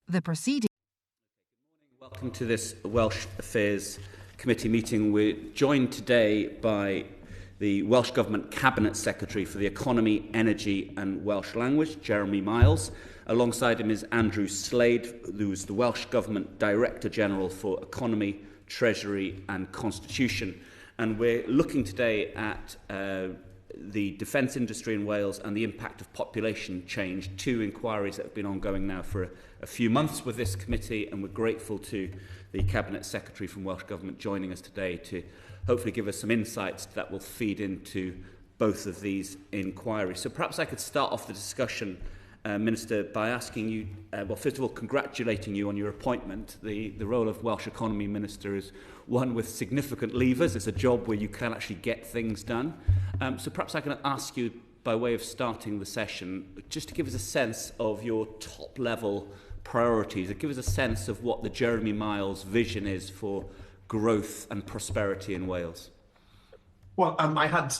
The proceeding. Welcome to this Welsh Affairs Committee meeting. We're joined today by the Welsh Government Cabinet Secretary for the Economy, Energy and Welsh Language, Jeremy Miles. Alongside him is Andrew Slade, who's the Welsh Government Director General for Economy, Treasury and Constitution. And we're looking today at the defence industry in Wales and the impact of population change, two inquiries that have been ongoing now for a few months with this committee, and we're grateful to the Cabinet Secretary from Welsh Government joining us today to hopefully give us some insights that will feed into both of these inquiries. So perhaps I could start off the discussion, Minister, by asking you, well, first of all, congratulating you on your appointment. The role of Welsh Economy Minister is one with significant levers. It's a job where you can actually get things done. So perhaps I can ask you, by way of starting the session, just to give us a sense of your top-level priorities, give us a sense of what the Jeremy Miles vision is for growth and prosperity in Wales. Well, I had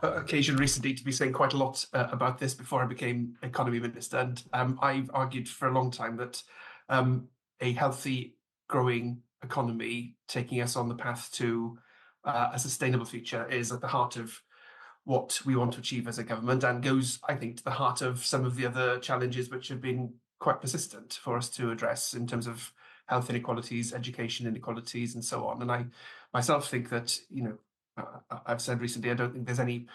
occasion recently to be saying quite a lot about this before I became Economy Minister, and I've argued for a long time that a healthy, growing economy taking us on the path to a sustainable future is at the heart of what we want to achieve as a government, and goes, I think, to the heart of some of the other challenges which have been quite persistent for us to address in terms of health inequalities, education inequalities, and so on. And I myself think that, I've said recently, I don't think there's any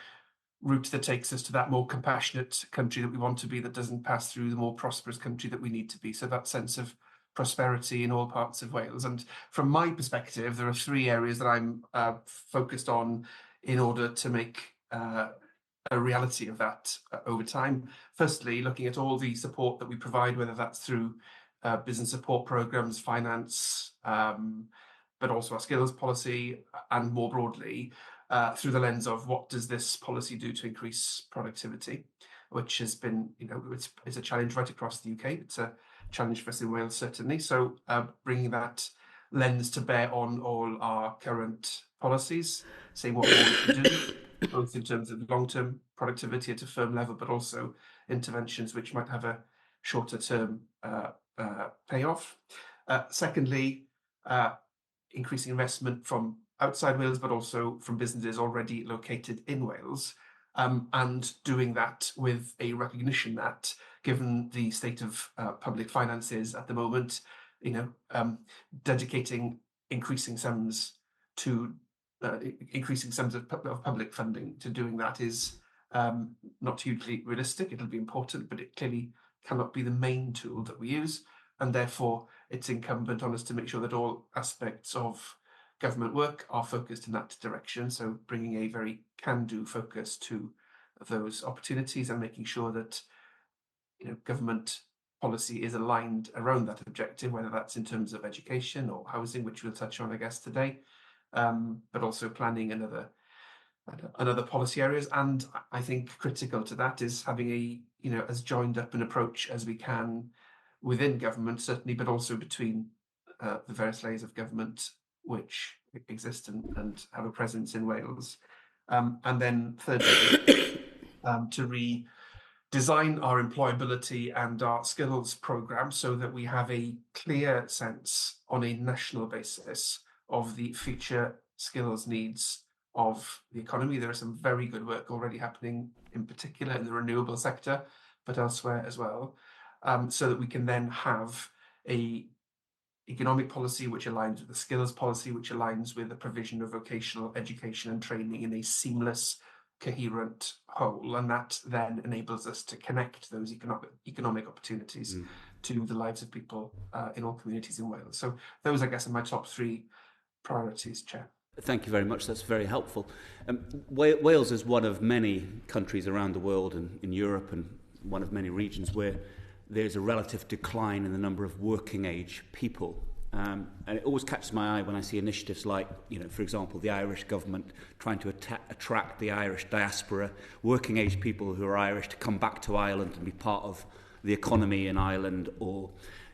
route that takes us to that more compassionate country that we want to be that doesn't pass through the more prosperous country that we need to be. So that sense of prosperity in all parts of Wales. And from my perspective, there are three areas that I'm focused on in order to make a reality of that over time. Firstly, looking at all the support that we provide, whether that's through business support programs, finance, but also our skills policy, and more broadly, through the lens of what does this policy do to increase productivity, which has been, it's a challenge right across the UK. It's a challenge for us in Wales, certainly. So bringing that lens to bear on all our current policies, saying what more we can do, both in terms of long-term productivity at a firm level, but also interventions which might have a shorter-term payoff. Secondly, increasing investment from outside Wales, but also from businesses already located in Wales, and doing that with a recognition that, given the state of public finances at the moment, dedicating increasing sums of public funding to doing that is not hugely realistic. It'll be important, but it clearly cannot be the main tool that we use. And therefore, it's incumbent on us to make sure that all aspects of government work are focused in that direction. So bringing a very can-do focus to those opportunities and making sure that government policy is aligned around that objective, whether that's in terms of education or housing, which we'll touch on, I guess, today, but also planning and other policy areas. And I think critical to that is having as joined up an approach as we can within government, certainly, but also between the various layers of government which exist and have a presence in Wales. And then thirdly, to redesign our employability and our skills programme so that we have a clear sense on a national basis of the future skills needs of the economy. There is some very good work already happening, in particular in the renewable sector, but elsewhere as well, so that we can then have a economic policy which aligns with the skills policy, which aligns with the provision of vocational education and training in a seamless, coherent whole. And that then enables us to connect those economic opportunities to the lives of people in all communities in Wales. So those, I guess, are my top three priorities, Chair. Thank you very much. That's very helpful. Wales is one of many countries around the world and in Europe, and one of many regions where there's a relative decline in the number of working age people. And it always catches my eye when I see initiatives like, for example, the Irish government trying to attract the Irish diaspora, working age people who are Irish, to come back to Ireland and be part of the economy in Ireland, or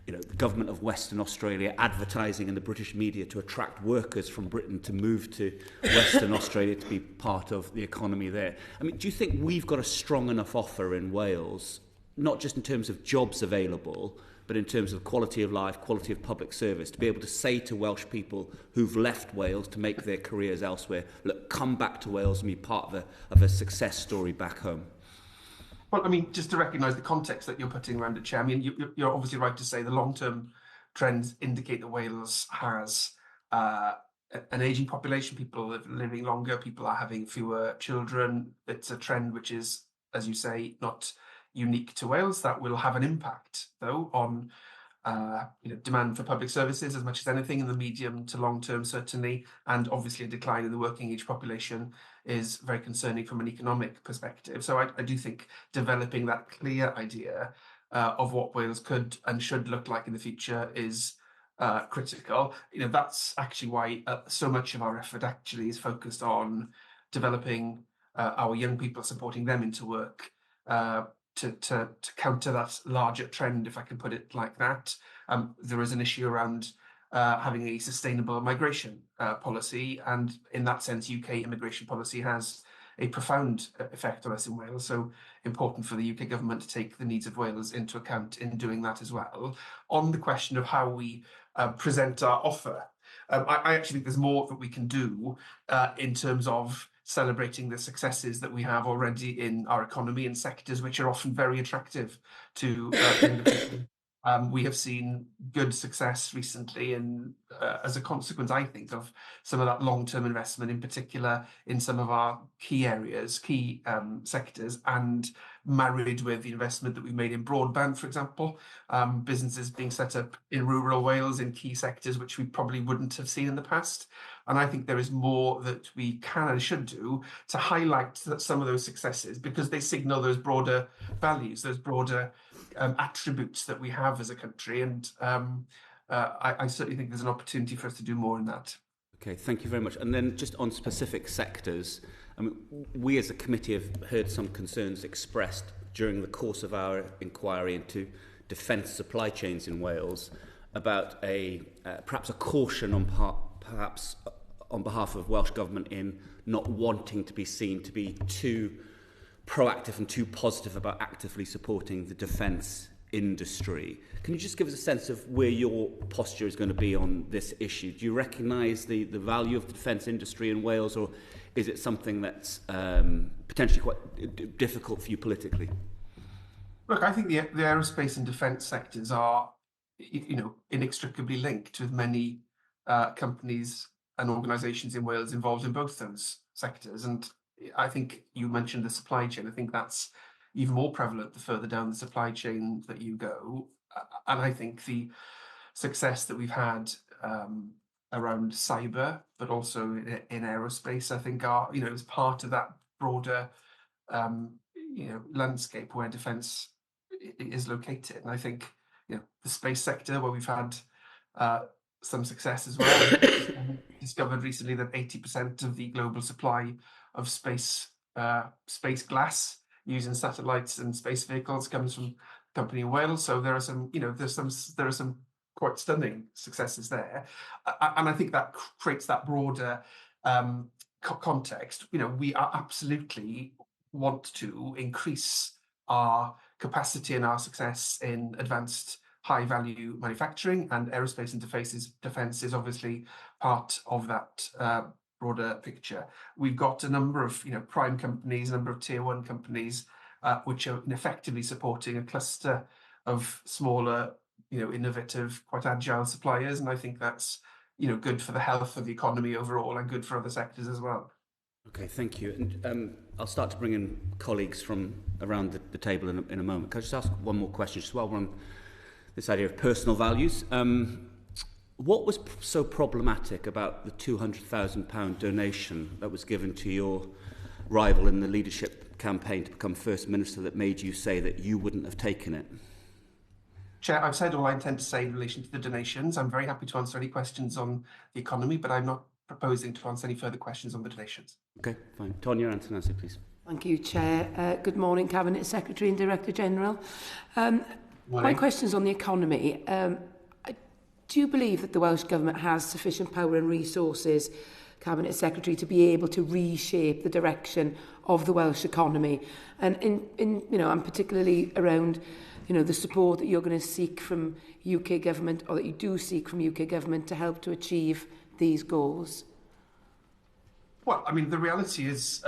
the government of Western Australia advertising in the British media to attract workers from Britain to move to Western Australia to be part of the economy there. I mean, do you think we've got a strong enough offer in Wales, not just in terms of jobs available, but in terms of quality of life, quality of public service, to be able to say to Welsh people who've left Wales to make their careers elsewhere, look, come back to Wales and be part of a success story back home? Well, I mean, just to recognise the context that you're putting around it, Chair, I mean, you're obviously right to say the long-term trends indicate that Wales has an ageing population. People are living longer, people are having fewer children. It's a trend which is, as you say, not unique to Wales. That will have an impact, though, on demand for public services as much as anything in the medium to long term, certainly, and obviously a decline in the working age population is very concerning from an economic perspective. So I do think developing that clear idea of what Wales could and should look like in the future is critical. That's actually why so much of our effort actually is focused on developing our young people, supporting them into work. To counter that larger trend, if I can put it like that. There is an issue around having a sustainable migration policy, and in that sense, UK immigration policy has a profound effect on us in Wales. So important for the UK government to take the needs of Wales into account in doing that as well. On the question of how we present our offer, I actually think there's more that we can do in terms of celebrating the successes that we have already in our economy in sectors which are often very attractive to younger people. We have seen good success recently, and as a consequence, I think, of some of that long-term investment, in particular in some of our key areas, key sectors, and married with the investment that we've made in broadband, for example, businesses being set up in rural Wales in key sectors which we probably wouldn't have seen in the past. And I think there is more that we can and should do to highlight some of those successes, because they signal those broader values, those broader attributes that we have as a country. And I certainly think there's an opportunity for us to do more in that. Okay, thank you very much. And then just on specific sectors, I mean, we as a committee have heard some concerns expressed during the course of our inquiry into defence supply chains in Wales about perhaps a caution on behalf of Welsh Government in not wanting to be seen to be too proactive and too positive about actively supporting the defence industry. Can you just give us a sense of where your posture is going to be on this issue? Do you recognise the value of the defence industry in Wales, or is it something that's potentially quite difficult for you politically? Look, I think the aerospace and defence sectors are, inextricably linked with many companies and organisations in Wales involved in both those sectors. And I think you mentioned the supply chain. I think that's even more prevalent the further down the supply chain that you go. And I think the success that we've had around cyber, but also in aerospace, I think is part of that broader landscape where defence is located. And I think the space sector, where we've had some success as well. Discovered recently that 80% of the global supply of space glass using satellites and space vehicles comes from a company in Wales. So there are some quite stunning successes there, and I think that creates that broader context. We are absolutely want to increase our capacity and our success in advanced high-value manufacturing, and aerospace and defence is obviously part of that broader picture. We've got a number of prime companies, a number of tier one companies, which are effectively supporting a cluster of smaller, innovative, quite agile suppliers, and I think that's good for the health of the economy overall and good for other sectors as well. Okay, thank you. And I'll start to bring in colleagues from around the table in a moment. Can I just ask one more question, just while we're on this idea of personal values? What was so problematic about the £200,000 donation that was given to your rival in the leadership campaign to become First Minister that made you say that you wouldn't have taken it? Chair, I've said all I intend to say in relation to the donations. I'm very happy to answer any questions on the economy, but I'm not proposing to answer any further questions on the donations. Okay, fine. Tonya Antonazzi, please. Thank you, Chair. Good morning, Cabinet Secretary and Director General. My question's on the economy. Do you believe that the Welsh Government has sufficient power and resources, Cabinet Secretary, to be able to reshape the direction of the Welsh economy? And I'm particularly around the support that you're going to seek from UK government, or that you do seek from UK government, to help to achieve these goals? Well, I mean, the reality is,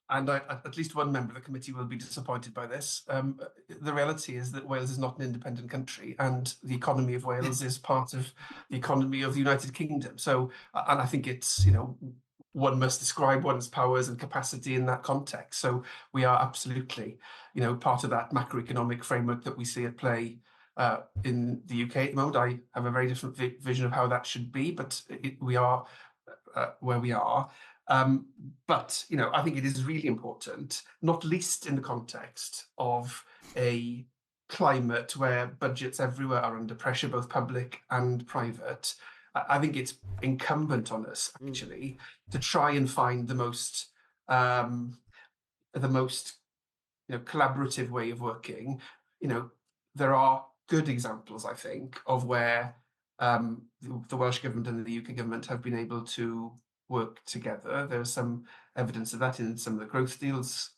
and at least one member of the committee will be disappointed by this. The reality is that Wales is not an independent country, and the economy of Wales is part of the economy of the United Kingdom. So, and I think it's, one must describe one's powers and capacity in that context. So we are absolutely, part of that macroeconomic framework that we see at play in the UK at the moment. I have a very different vision of how that should be, but we are where we are. But I think it is really important, not least in the context of a climate where budgets everywhere are under pressure, both public and private. I think it's incumbent on us actually to try and find the most collaborative way of working. There are good examples, I think, of where the Welsh government and the UK government have been able to work together. There's some evidence of that in some of the growth deals,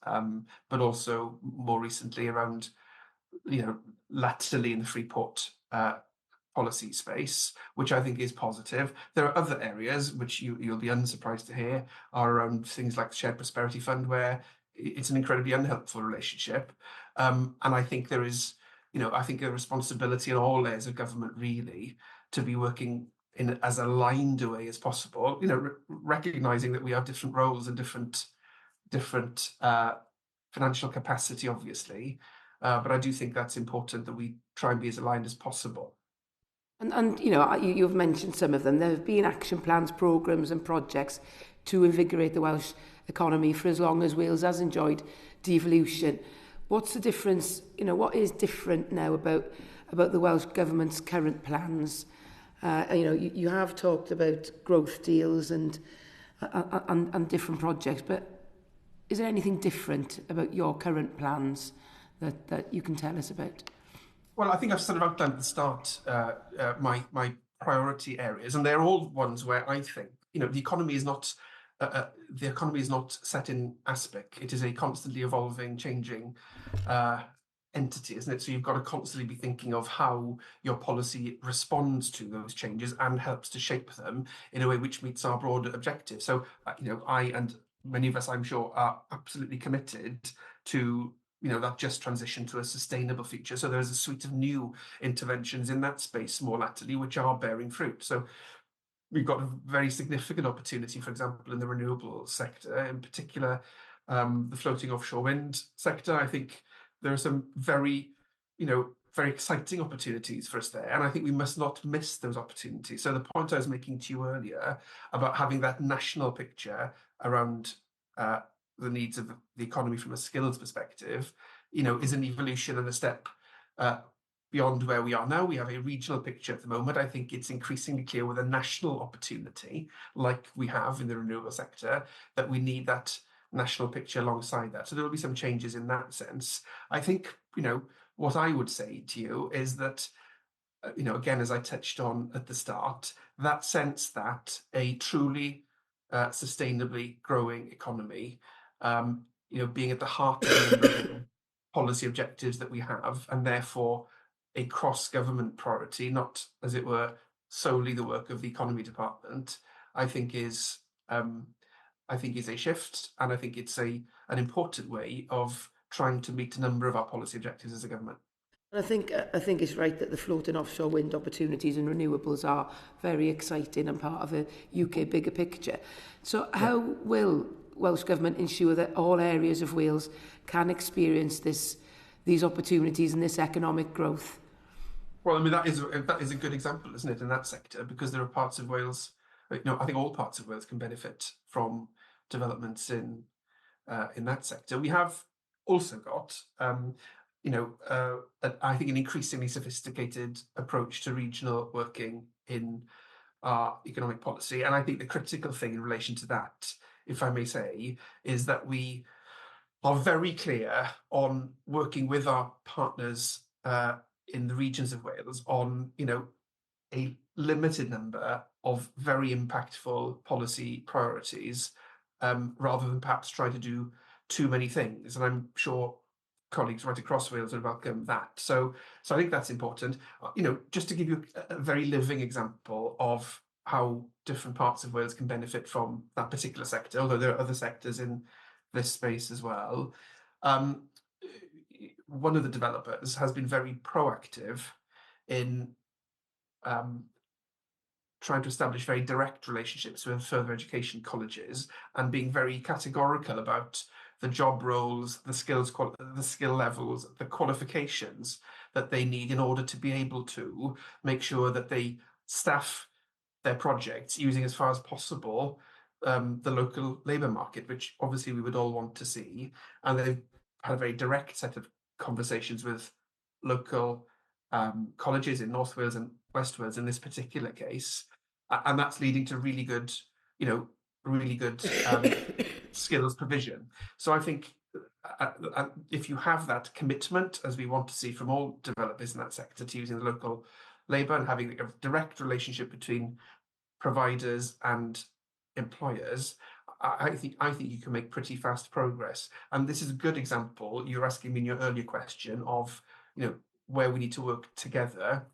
but also more recently around, latterly in the Freeport policy space, which I think is positive. There are other areas which you'll be unsurprised to hear are around things like the Shared Prosperity Fund, where it's an incredibly unhelpful relationship. And I think there is, I think a responsibility in all layers of government really to be working in as aligned a way as possible, recognizing that we have different roles and different financial capacity, obviously. But I do think that's important that we try and be as aligned as possible. And you've mentioned some of them. There have been action plans, programmes and projects to invigorate the Welsh economy for as long as Wales has enjoyed devolution. What's the difference, what is different now about the Welsh Government's current plans? You have talked about growth deals and different projects, but is there anything different about your current plans that you can tell us about? Well, I think I've sort of outlined at the start my priority areas, and they're all ones where I think the economy is not set in aspic. It is a constantly evolving, changing entity, isn't it? So you've got to constantly be thinking of how your policy responds to those changes and helps to shape them in a way which meets our broader objectives. So I and many of us, I'm sure, are absolutely committed to that just transition to a sustainable future. So there's a suite of new interventions in that space more latterly, which are bearing fruit. So we've got a very significant opportunity, for example, in the renewable sector, in particular, the floating offshore wind sector. I think there are some very exciting opportunities for us there. And I think we must not miss those opportunities. So the point I was making to you earlier about having that national picture around the needs of the economy from a skills perspective, is an evolution and a step beyond where we are now. We have a regional picture at the moment. I think it's increasingly clear with a national opportunity, like we have in the renewable sector, that we need that national picture alongside that. So there will be some changes in that sense. I think, what I would say to you is that, again, as I touched on at the start, that sense that a truly sustainably growing economy, being at the heart of the policy objectives that we have, and therefore a cross-government priority, not, as it were, solely the work of the economy department, I think is a shift, and I think it's an important way of trying to meet a number of our policy objectives as a government. I think it's right that the floating offshore wind opportunities and renewables are very exciting and part of a UK bigger picture. So how will Welsh Government ensure that all areas of Wales can experience these opportunities and this economic growth? Well, I mean, that is a good example, isn't it, in that sector, because there are parts of Wales, I think all parts of Wales can benefit from developments in that sector. We have also got I think an increasingly sophisticated approach to regional working in our economic policy. And I think the critical thing in relation to that, if I may say, is that we are very clear on working with our partners in the regions of Wales on, a limited number of very impactful policy priorities, rather than perhaps try to do too many things. And I'm sure colleagues right across Wales would welcome that. So I think that's important. Just to give you a very living example of how different parts of Wales can benefit from that particular sector, although there are other sectors in this space as well. One of the developers has been very proactive in trying to establish very direct relationships with further education colleges and being very categorical about the job roles, the skill levels, the qualifications that they need in order to be able to make sure that they staff their projects using as far as possible the local labour market, which obviously we would all want to see. And they've had a very direct set of conversations with local colleges in North Wales and West Wales in this particular case, and that's leading to really good skills provision. So I think if you have that commitment, as we want to see from all developers in that sector, to using the local labour and having a direct relationship between providers and employers, I think you can make pretty fast progress. And this is a good example. You're asking me in your earlier question of where we need to work together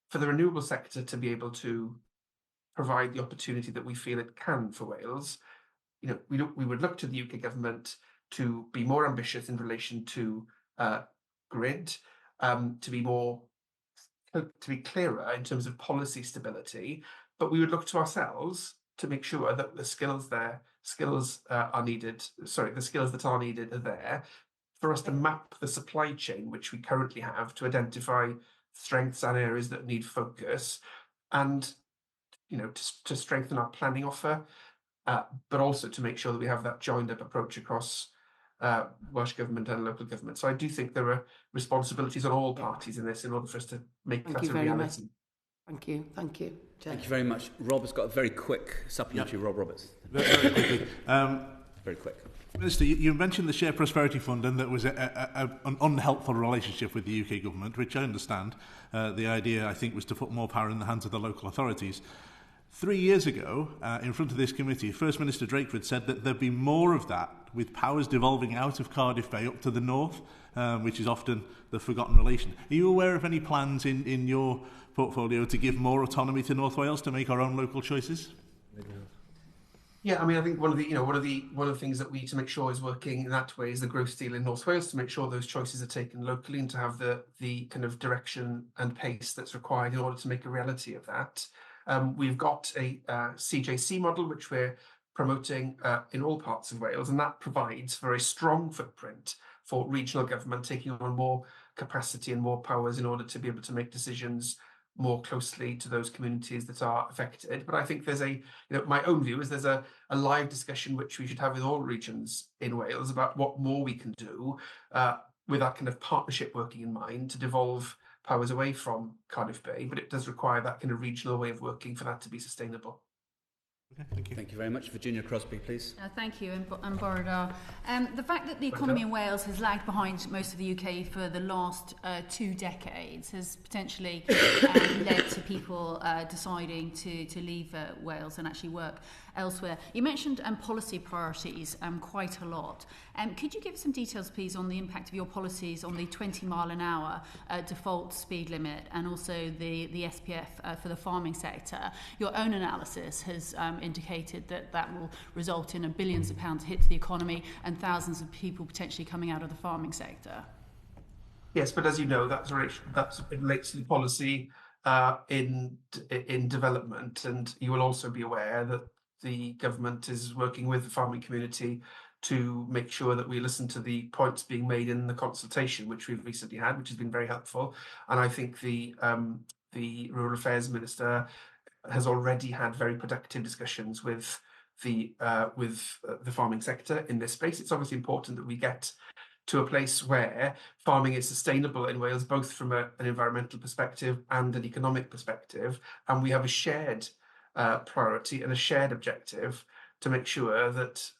for the renewable sector to be able to provide the opportunity that we feel it can for Wales. We would look to the UK government to be more ambitious in relation to grid, to be clearer in terms of policy stability, but we would look to ourselves to make sure that the skills that are needed are there for us to map the supply chain which we currently have to identify strengths and areas that need focus, and to strengthen our planning offer, but also to make sure that we have that joined up approach across Welsh Government and local government. So I do think there are responsibilities on all parties in this in order for us to make that a reality. Thank you. Thank you. Thank you very much. Rob has got a very quick supplementary. Yep. Rob Roberts. Very quickly. Very quick. Minister, you mentioned the Share Prosperity Fund, and that was an unhelpful relationship with the UK government, which I understand. The idea, I think, was to put more power in the hands of the local authorities. 3 years ago, in front of this committee, First Minister Drakeford said that there'd be more of that, with powers devolving out of Cardiff Bay up to the north, which is often the forgotten relation. Are you aware of any plans in your portfolio to give more autonomy to North Wales to make our own local choices? Yeah, I mean, I think one of the things that we need to make sure is working in that way is the growth deal in North Wales, to make sure those choices are taken locally and to have the kind of direction and pace that's required in order to make a reality of that. We've got a CJC model which we're promoting in all parts of Wales, and that provides for a strong footprint for regional government taking on more capacity and more powers in order to be able to make decisions more closely to those communities that are affected. But I think there's my own view is there's a live discussion which we should have with all regions in Wales about what more we can do with that kind of partnership working in mind to devolve powers away from Cardiff Bay, but it does require that kind of regional way of working for that to be sustainable. Okay, thank you. Thank you very much. Virginia Crosby, please. Thank you, and Borodar. The fact that the economy in Wales has lagged behind most of the UK for the last 2 decades has potentially led to people deciding to leave Wales and actually work elsewhere. You mentioned policy priorities quite a lot. Could you give some details, please, on the impact of your policies on the 20-mile-an-hour default speed limit and also the SPF for the farming sector? Your own analysis has indicated that will result in billions of pounds hit to the economy and thousands of people potentially coming out of the farming sector. Yes, but as you know, that relates to the policy in development, and you will also be aware that the government is working with the farming community to make sure that we listen to the points being made in the consultation, which we've recently had, which has been very helpful. And I think the Rural Affairs Minister has already had very productive discussions with the farming sector in this space. It's obviously important that we get to a place where farming is sustainable in Wales, both from an environmental perspective and an economic perspective, and we have a shared priority and a shared objective to make sure that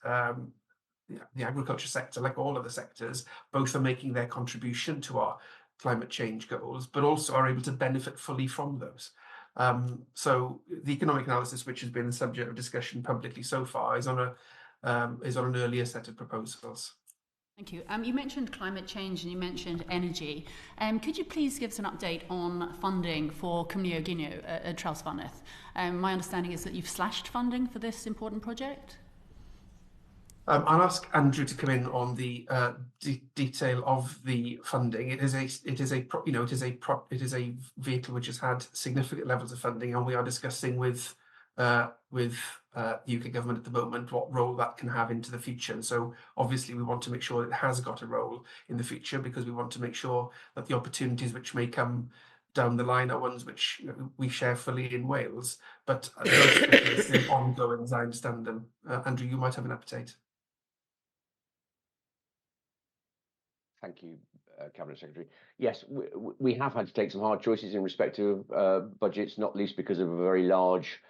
the agriculture sector, like all other sectors, both are making their contribution to our climate change goals, but also are able to benefit fully from those. So the economic analysis, which has been the subject of discussion publicly so far, is on an earlier set of proposals. Thank you. You mentioned climate change and you mentioned energy. Could you please give us an update on funding for Cymru Ginio at Traws-Fynedd? My understanding is that you've slashed funding for this important project. I'll ask Andrew to come in on the detail of the funding. It is a vehicle which has had significant levels of funding, and we are discussing with the UK government at the moment what role that can have into the future. And so obviously we want to make sure it has got a role in the future, because we want to make sure that the opportunities which may come down the line are ones which we share fully in Wales. But those are still ongoing as I understand them. Andrew, you might have an update. Thank you, Cabinet Secretary. Yes, we have had to take some hard choices in respect to budgets, not least because of a very large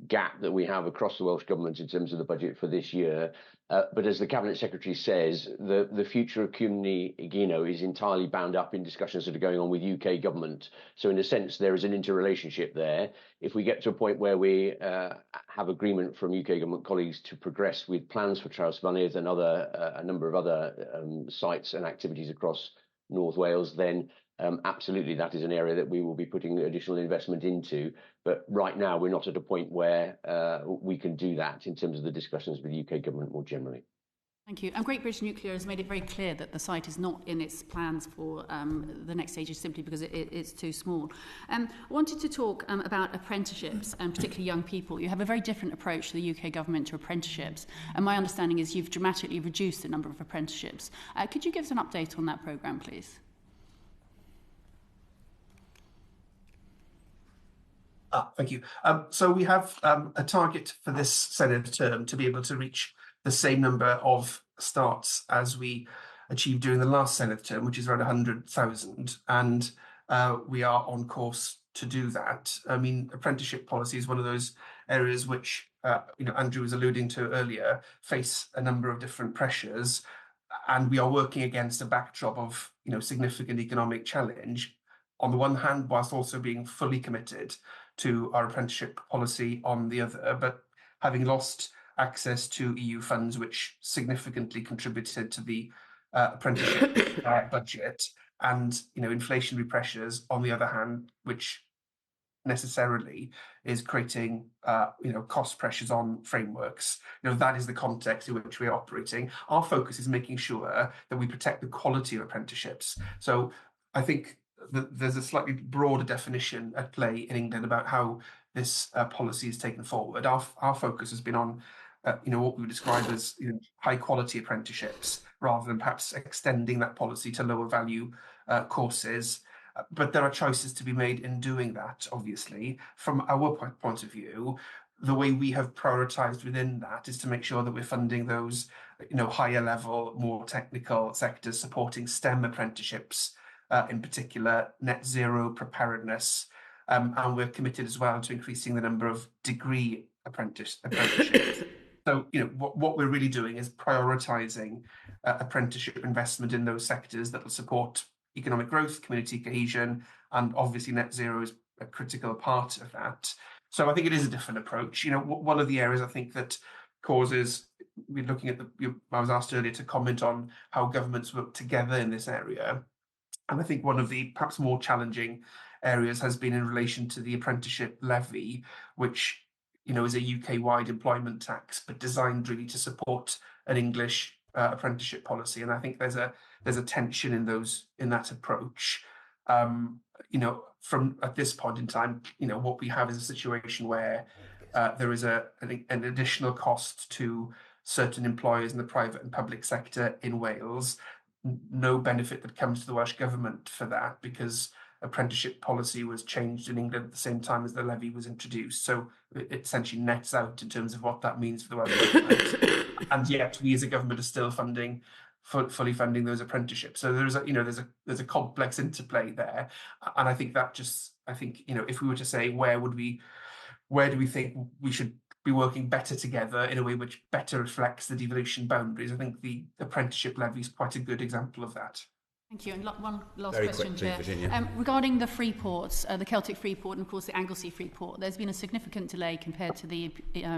gap that we have across the Welsh Government in terms of the budget for this year. But as the Cabinet Secretary says, the future of Cymru Ginio is entirely bound up in discussions that are going on with UK Government. So in a sense, there is an interrelationship there. If we get to a point where we have agreement from UK Government colleagues to progress with plans for Traws-Fynedd and a number of other sites and activities across North Wales, then absolutely that is an area that we will be putting additional investment into. But right now we're not at a point where we can do that in terms of the discussions with the UK Government more generally. Thank you. And Great British Nuclear has made it very clear that the site is not in its plans for the next stages, simply because it's too small. I wanted to talk about apprenticeships, and particularly young people. You have a very different approach to the UK Government to apprenticeships, and my understanding is you've dramatically reduced the number of apprenticeships. Could you give us an update on that programme, please? Thank you. So we have a target for this Senedd term to be able to reach the same number of starts as we achieved during the last Senedd term, which is around 100,000, and we are on course to do that. I mean, apprenticeship policy is one of those areas which Andrew was alluding to earlier, face a number of different pressures, and we are working against a backdrop of significant economic challenge on the one hand, whilst also being fully committed to our apprenticeship policy on the other, but having lost access to EU funds, which significantly contributed to the apprenticeship budget, and inflationary pressures on the other hand, which necessarily is creating cost pressures on frameworks. That is the context in which we are operating. Our focus is making sure that we protect the quality of apprenticeships. So I think there's a slightly broader definition at play in England about how this policy is taken forward. Our focus has been on what we would describe as high quality apprenticeships, rather than perhaps extending that policy to lower value courses. But there are choices to be made in doing that, obviously. From our point of view, the way we have prioritised within that is to make sure that we're funding those higher level, more technical sectors supporting STEM apprenticeships, in particular net zero preparedness, and we're committed as well to increasing the number of degree apprenticeships. So what we're really doing is prioritising apprenticeship investment in those sectors that will support economic growth, community cohesion, and obviously net zero is a critical part of that. So I think it is a different approach. One of the areas I think that causes, we're looking at I was asked earlier to comment on how governments work together in this area. And I think one of the perhaps more challenging areas has been in relation to the apprenticeship levy, which is a UK-wide employment tax, but designed really to support an English apprenticeship policy. And I think there's a tension in that approach. From at this point in time, what we have is a situation where there is an additional cost to certain employers in the private and public sector in Wales. No benefit that comes to the Welsh Government for that, because apprenticeship policy was changed in England at the same time as the levy was introduced. So it essentially nets out in terms of what that means for the Welsh Government. And yet we as a government are still fully funding those apprenticeships. So there's a complex interplay there. And I think if we were to say where do we think we should be working better together in a way which better reflects the devolution boundaries, I think the apprenticeship levy is quite a good example of that. Thank you. And one last Very question, quickly, Chair. Virginia. Regarding the free ports, the Celtic free port and, of course, the Anglesey free port, there's been a significant delay compared to the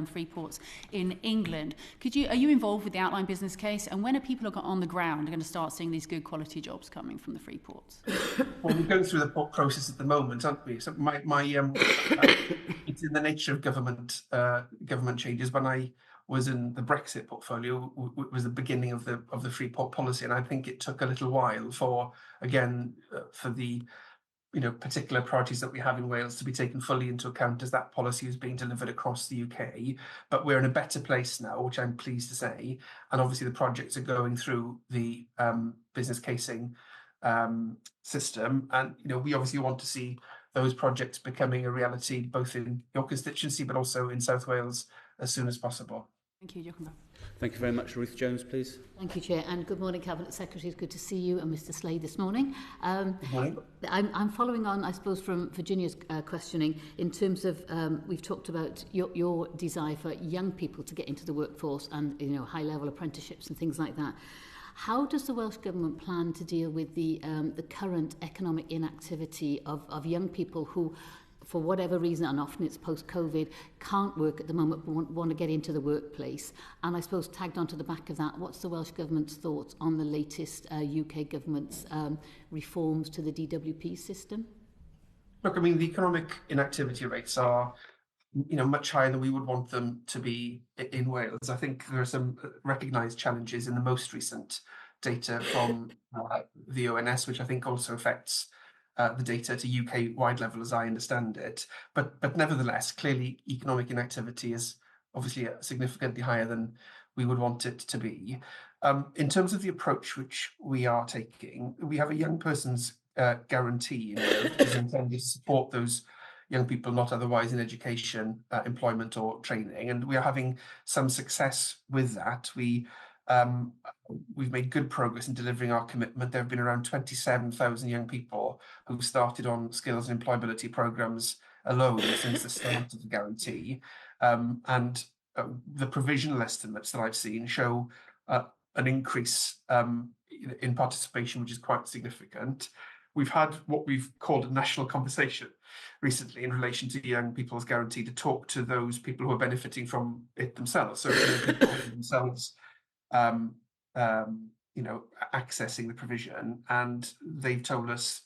free ports in England. Are you involved with the outline business case? And when are people on the ground going to start seeing these good quality jobs coming from the free ports? Well, we're going through the port process at the moment, aren't we? So it's in the nature of government changes. When I was in the Brexit portfolio, was the beginning of the free port policy, and I think it took a little while for the particular priorities that we have in Wales to be taken fully into account as that policy is being delivered across the UK. But we're in a better place now, which I'm pleased to say, and obviously the projects are going through the business casing system, and we obviously want to see those projects becoming a reality both in your constituency but also in South Wales as soon as possible. Thank you, Jochen. Thank you very much. Ruth Jones, please. Thank you, Chair, and good morning, Cabinet Secretary. It's good to see you and Mr Slade this morning. Good morning. I'm following on, I suppose, from Virginia's questioning in terms of we've talked about your desire for young people to get into the workforce and high-level apprenticeships and things like that. How does the Welsh Government plan to deal with the current economic inactivity of young people who, for whatever reason, and often it's post-COVID, can't work at the moment but want to get into the workplace? And I suppose tagged onto the back of that, what's the Welsh Government's thoughts on the latest UK Government's reforms to the DWP system? Look, I mean, the economic inactivity rates are much higher than we would want them to be in Wales. I think there are some recognised challenges in the most recent data from the ONS, which I think also affects the data at a UK-wide level, as I understand it. But nevertheless, clearly, economic inactivity is obviously significantly higher than we would want it to be. In terms of the approach which we are taking, we have a young person's guarantee which is intended to support those young people not otherwise in education, employment or training. And we are having some success with that. We've made good progress in delivering our commitment. There have been around 27,000 young people who've started on skills and employability programmes alone since the start of the guarantee. And the provisional estimates that I've seen show an increase in participation, which is quite significant. We've had what we've called a national conversation recently in relation to young people's guarantee to talk to those people who are benefiting from it themselves. So people themselves, accessing the provision, and they've told us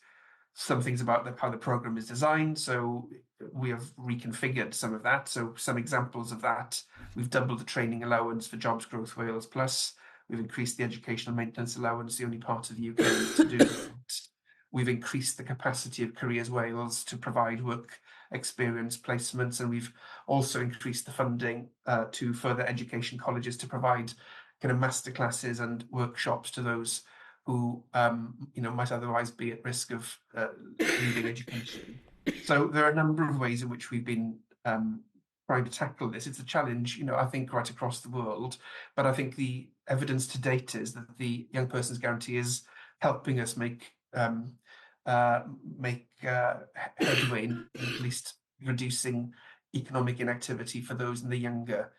some things about how the programme is designed. So we have reconfigured some of that. So some examples of that: we've doubled the training allowance for Jobs Growth Wales Plus. We've increased the educational maintenance allowance, the only part of the UK to do that. We've increased the capacity of Careers Wales to provide work experience placements, and we've also increased the funding to further education colleges to provide kind of masterclasses and workshops to those who might otherwise be at risk of leaving education. So there are a number of ways in which we've been trying to tackle this. It's a challenge, I think, right across the world, but I think the evidence to date is that the Young Person's Guarantee is helping us make headway in at least reducing economic inactivity for those in the younger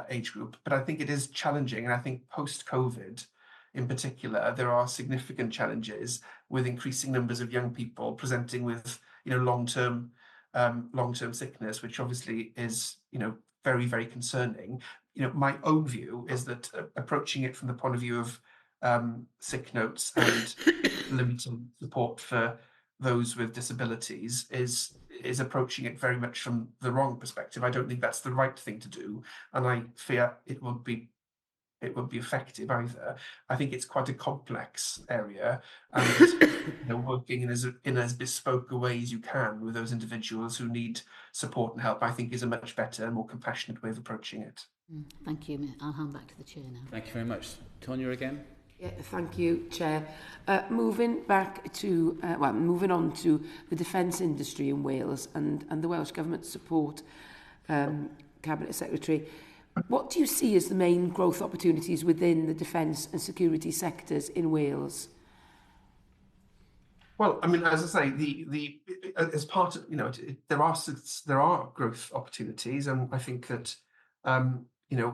age group. But I think it is challenging, and I think post-COVID in particular, there are significant challenges with increasing numbers of young people presenting with long-term sickness, which obviously is very, very concerning. My own view is that approaching it from the point of view of sick notes and limiting support for those with disabilities is approaching it very much from the wrong perspective. I don't think that's the right thing to do, and I fear it won't be effective either. I think it's quite a complex area, and working in as bespoke a way as you can with those individuals who need support and help, I think, is a much better and more compassionate way of approaching it. Thank you. I'll hand back to the Chair now. Thank you very much. Tonya again. Yeah, thank you, Chair. Moving on to the defence industry in Wales and the Welsh Government support, Cabinet Secretary. What do you see as the main growth opportunities within the defence and security sectors in Wales? Well, I mean, as I say, as part of there are growth opportunities, and I think that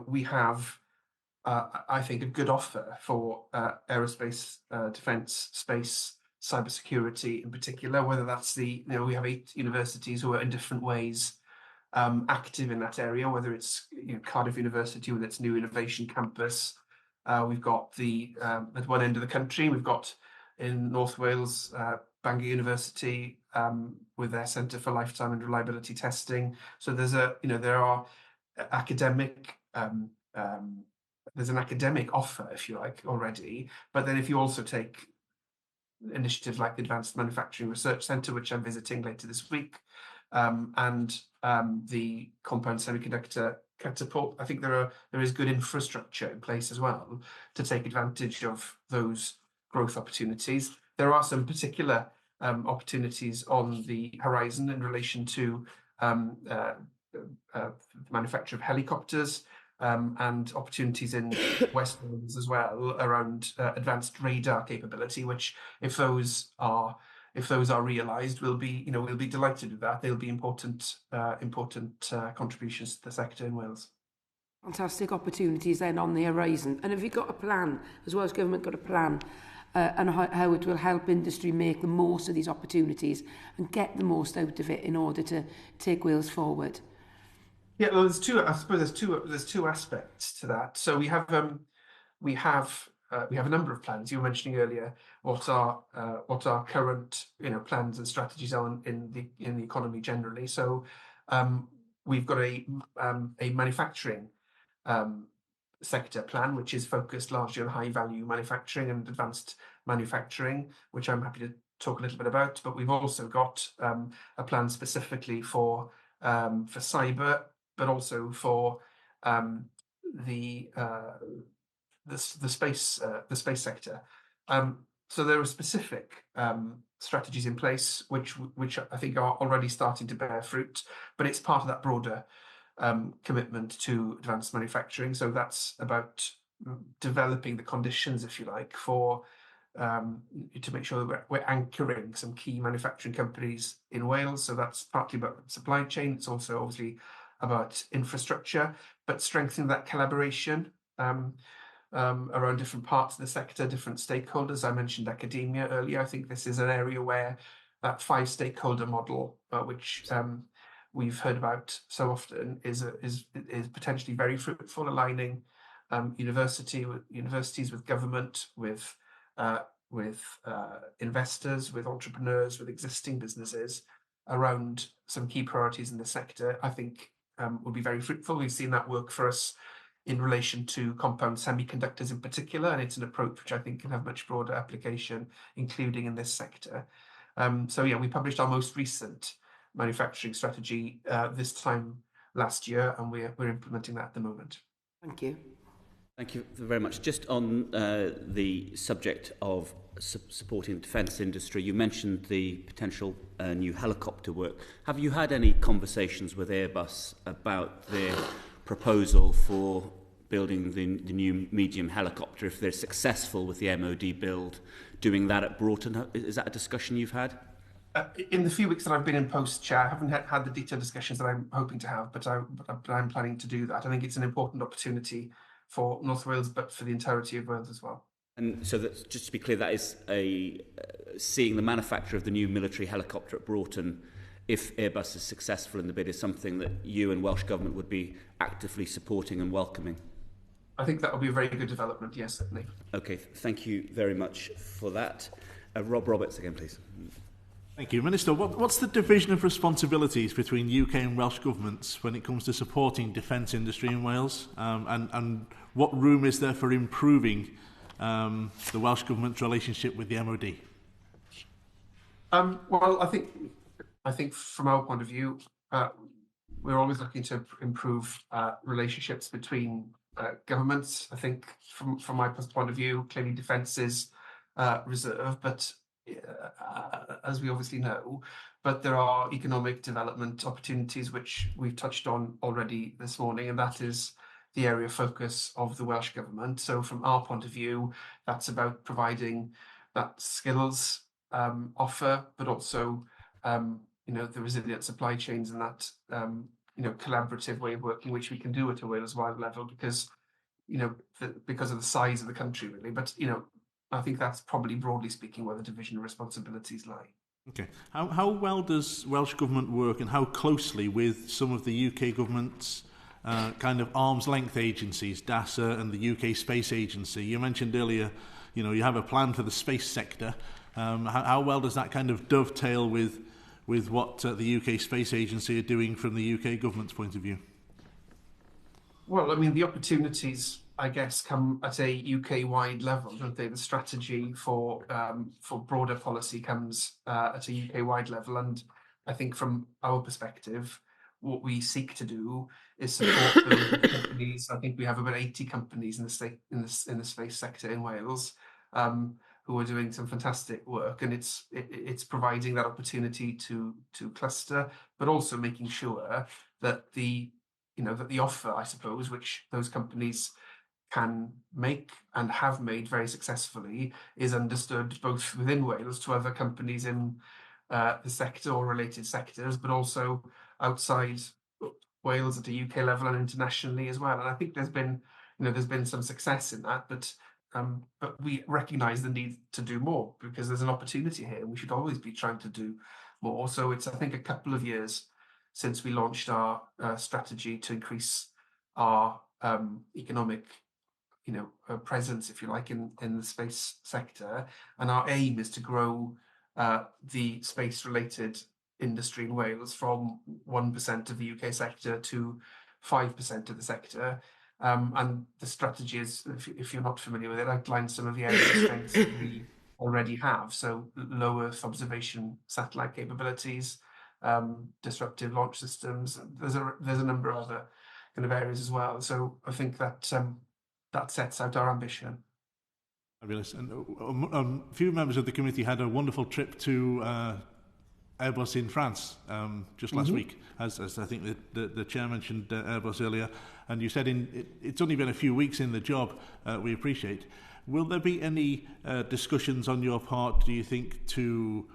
we have I think, a good offer for aerospace, defence, space, cybersecurity in particular. Whether that's we have 8 universities who are in different ways active in that area. Whether it's Cardiff University with its new innovation campus, we've got the at one end of the country, we've got in North Wales, Bangor University with their Centre for Lifetime and Reliability Testing. So there's there are academic there's an academic offer, if you like, already. But then if you also take initiatives like the Advanced Manufacturing Research Centre, which I'm visiting later this week, and the Compound Semiconductor Catapult, I think there is good infrastructure in place as well to take advantage of those growth opportunities. There are some particular opportunities on the horizon in relation to the manufacture of helicopters, and opportunities in West Wales as well around advanced radar capability, which if those are realised, we'll be delighted with that. They'll be important contributions to the sector in Wales. Fantastic opportunities then on the horizon. And have you got a plan? Has Welsh Government got a plan and how it will help industry make the most of these opportunities and get the most out of it in order to take Wales forward? Yeah, well, there's two aspects to that. So we have a number of plans. You were mentioning earlier what our current plans and strategies are in the economy generally. So we've got a manufacturing sector plan, which is focused largely on high value manufacturing and advanced manufacturing, which I'm happy to talk a little bit about. But we've also got a plan specifically for cyber, but also for the space sector. So there are specific strategies in place which I think are already starting to bear fruit, but it's part of that broader commitment to advanced manufacturing. So that's about developing the conditions, if you like, for to make sure that we're anchoring some key manufacturing companies in Wales. So that's partly about supply chain. It's also obviously about infrastructure, but strengthening that collaboration around different parts of the sector, different stakeholders. I mentioned academia earlier. I think this is an area where that 5 stakeholder model, which we've heard about so often, is potentially very fruitful, aligning universities with government, with investors, with entrepreneurs, with existing businesses around some key priorities in the sector. I think will be very fruitful. We've seen that work for us in relation to compound semiconductors in particular, and it's an approach which I think can have much broader application, including in this sector. So yeah, we published our most recent manufacturing strategy this time last year, and we're implementing that at the moment. Thank you. Thank you very much. Just on the subject of supporting the defence industry, you mentioned the potential new helicopter work. Have you had any conversations with Airbus about their proposal for building the new medium helicopter, if they're successful with the MOD build, doing that at Broughton? Is that a discussion you've had? In the few weeks that I've been in post, Chair, I haven't had the detailed discussions that I'm hoping to have, but I'm planning to do that. I think it's an important opportunity for North Wales, but for the entirety of Wales as well. And so that's, just to be clear, that is seeing the manufacture of the new military helicopter at Broughton, if Airbus is successful in the bid, is something that you and Welsh Government would be actively supporting and welcoming? I think that will be a very good development, yes, certainly. Okay, thank you very much for that. Rob Roberts again, please. Thank you. Minister, what's the division of responsibilities between UK and Welsh governments when it comes to supporting defence industry in Wales? And what room is there for improving the Welsh Government's relationship with the MOD? Well, I think from our point of view, we're always looking to improve relationships between governments. I think from my point of view, clearly defence is reserved, but as we obviously know, but there are economic development opportunities which we've touched on already this morning, and that is the area of focus of the Welsh Government. So from our point of view, that's about providing that skills offer, but also the resilient supply chains and that collaborative way of working, which we can do at a Wales-wide level, because because of the size of the country, really. But I think that's probably, broadly speaking, where the division of responsibilities lie. Okay. How well does Welsh Government work, and how closely with some of the UK government's kind of arm's length agencies, DASA and the UK Space Agency? You mentioned earlier, you have a plan for the space sector. How well does that kind of dovetail with what the UK Space Agency are doing from the UK government's point of view? Well, I mean, the opportunities, I guess, come at a UK-wide level, don't they? The strategy for broader policy comes at a UK-wide level, and I think from our perspective, what we seek to do is support those companies. I think we have about 80 companies in the space sector in Wales who are doing some fantastic work, and it's providing that opportunity to cluster, but also making sure that the offer, I suppose, which those companies can make and have made very successfully, is understood both within Wales to other companies in the sector or related sectors, but also outside Wales at a UK level and internationally as well. And I think there's been some success in that, but we recognise the need to do more, because there's an opportunity here, and we should always be trying to do more. So it's, I think, a couple of years since we launched our strategy to increase our economic presence, if you like, in the space sector, and our aim is to grow the space-related industry in Wales from 1% of the UK sector to 5% of the sector. And the strategy is, if you're not familiar with it, outlines some of the areas of strengths that we already have. So low Earth observation satellite capabilities, disruptive launch systems. There's a number of other kind of areas as well. So I think that that sets out our ambition. Fabulous. And a few members of the committee had a wonderful trip to Airbus in France just last week, as I think the chair mentioned Airbus earlier, and you said it's only been a few weeks in the job. We appreciate. Will there be any discussions on your part, do you think, to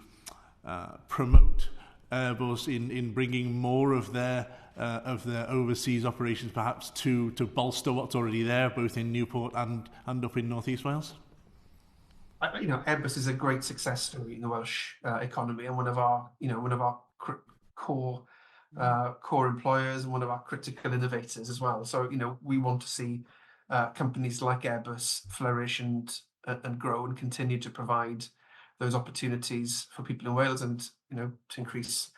promote Airbus in bringing more of their overseas operations, perhaps to bolster what's already there, both in Newport and up in North East Wales? Airbus is a great success story in the Welsh economy, and one of our core employers, and one of our critical innovators as well. So we want to see companies like Airbus flourish and grow and continue to provide those opportunities for people in Wales, and to increase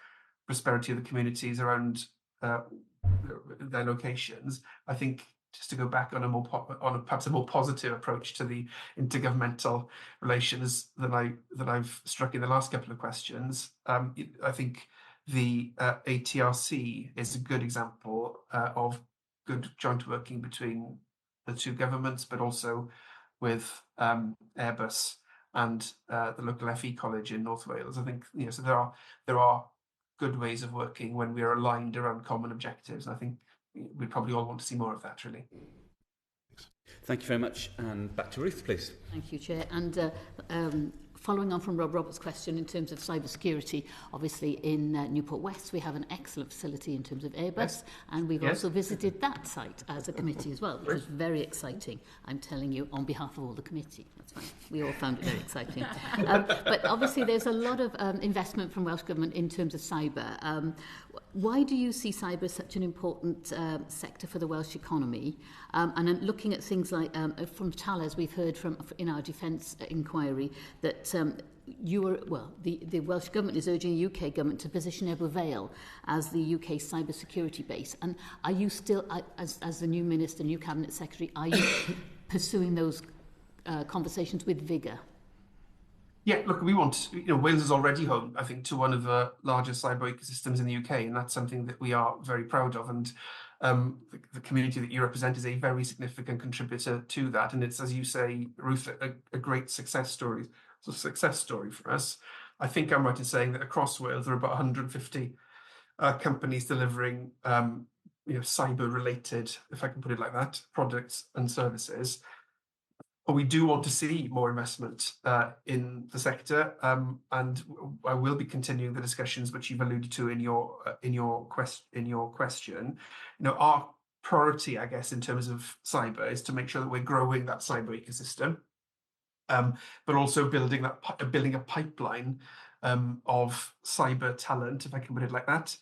prosperity of the communities around their locations. I think, just to go back on perhaps a more positive approach to the intergovernmental relations that I've struck in the last couple of questions, I think the ATRC is a good example of good joint working between the two governments, but also with Airbus and the local FE college in North Wales. I think so there are good ways of working when we are aligned around common objectives. And I think we probably all want to see more of that, really. Thank you very much. And back to Ruth, please. Thank you, Chair. And following on from Rob Roberts' question in terms of cybersecurity, obviously in Newport West we have an excellent facility in terms of Airbus, and we've also visited that site as a committee as well, which was very exciting. I'm telling you on behalf of all the committee. That's fine. We all found it very exciting. But obviously there's a lot of investment from Welsh Government in terms of cyber. Why do you see cyber as such an important sector for the Welsh economy? And looking at things like from Tallers, we've heard in our defence inquiry that the Welsh Government is urging the UK Government to position Ebbw Vale as the UK cyber security base. And are you still, as the new Minister, new Cabinet Secretary, are you pursuing those conversations with vigour? Yeah, look, we want, Wales is already home, I think, to one of the largest cyber ecosystems in the UK, and that's something that we are very proud of. And the community that you represent is a very significant contributor to that. And it's, as you say, Ruth, a great success story. It's a success story for us. I think I'm right in saying that across Wales there are about 150 companies delivering, cyber-related, if I can put it like that, products and services. But we do want to see more investment in the sector, and I will be continuing the discussions which you've alluded to in your question. Our priority, I guess, in terms of cyber is to make sure that we're growing that cyber ecosystem, but also building a pipeline of cyber talent, if I can put it like that.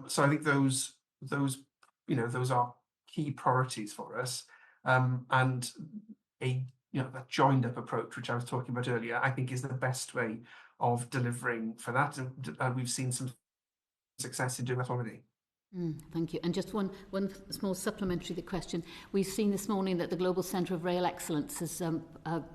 So I think those are key priorities for us, and that joined up approach, which I was talking about earlier, I think is the best way of delivering for that, and we've seen some success in doing that already. Thank you. And just one small supplementary question. We've seen this morning that the Global Centre of Rail Excellence has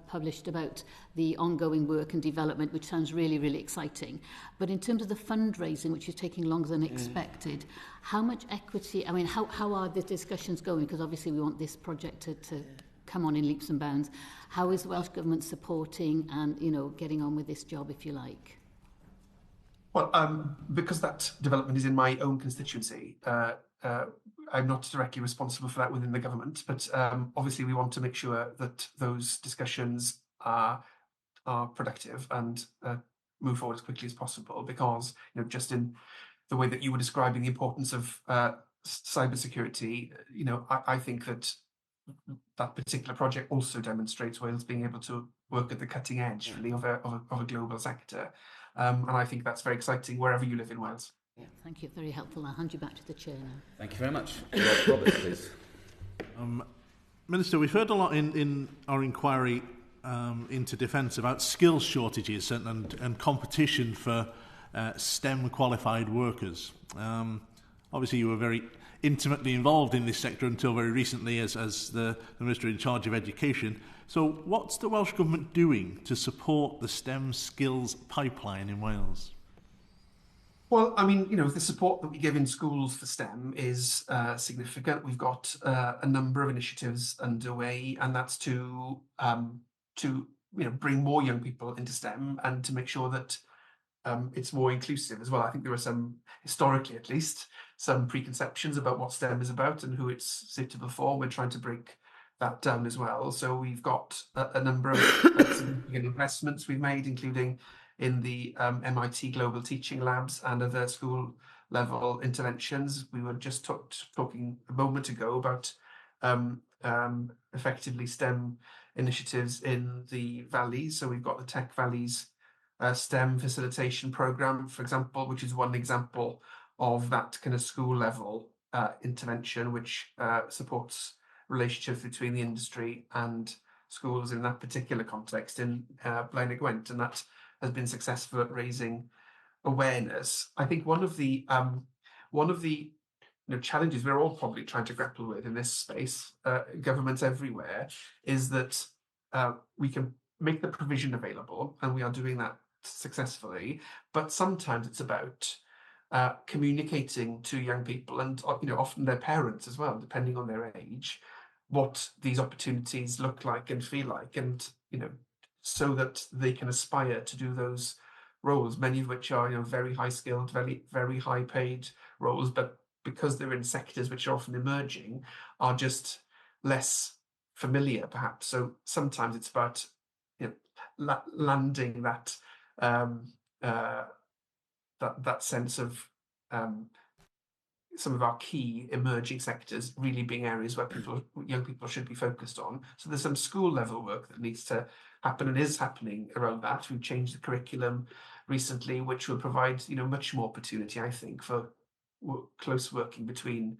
published about the ongoing work and development, which sounds really, really exciting. But in terms of the fundraising, which is taking longer than expected, how much equity, I mean, how are the discussions going? Because obviously we want this project to come on in leaps and bounds. How is the Welsh Government supporting and, getting on with this job, if you like? Well, because that development is in my own constituency, I'm not directly responsible for that within the government, but obviously we want to make sure that those discussions are productive and move forward as quickly as possible, because just in the way that you were describing the importance of cybersecurity, I think that particular project also demonstrates Wales being able to work at the cutting edge, really, of a global sector. And I think that's very exciting wherever you live in Wales. Yeah, thank you. Very helpful. I'll hand you back to the chair now. Thank you very much. Roberts, please. Minister, we've heard a lot in our inquiry into defence about skills shortages and competition for STEM qualified workers. Obviously, you were very intimately involved in this sector until very recently as the Minister in charge of Education. So what's the Welsh Government doing to support the STEM skills pipeline in Wales? Well, I mean, the support that we give in schools for STEM is significant. We've got a number of initiatives underway, and that's to bring more young people into STEM and to make sure that it's more inclusive as well. I think there are some, historically at least, some preconceptions about what STEM is about and who it's suitable for. We're trying to break that down as well. So we've got a number of significant investments we've made, including in the MIT Global Teaching Labs and other school level interventions. We were just talking a moment ago about effectively STEM initiatives in the valleys. So we've got the Tech Valleys STEM facilitation program, for example, which is one example of that kind of school level intervention, which supports relationships between the industry and schools in that particular context in Blaenau Gwent, and that has been successful at raising awareness. I think one of the challenges we're all probably trying to grapple with in this space, governments everywhere, is that we can make the provision available, and we are doing that successfully, but sometimes it's about communicating to young people and often their parents as well, depending on their age, what these opportunities look like and feel like, and so that they can aspire to do those roles, many of which are very high skilled, very, very high paid roles, but because they're in sectors which are often emerging, are just less familiar perhaps. So sometimes it's about landing that that sense of some of our key emerging sectors really being areas where young people should be focused on. So there's some school level work that needs to happen and is happening around that. We've changed the curriculum recently, which will provide much more opportunity, I think, for close working between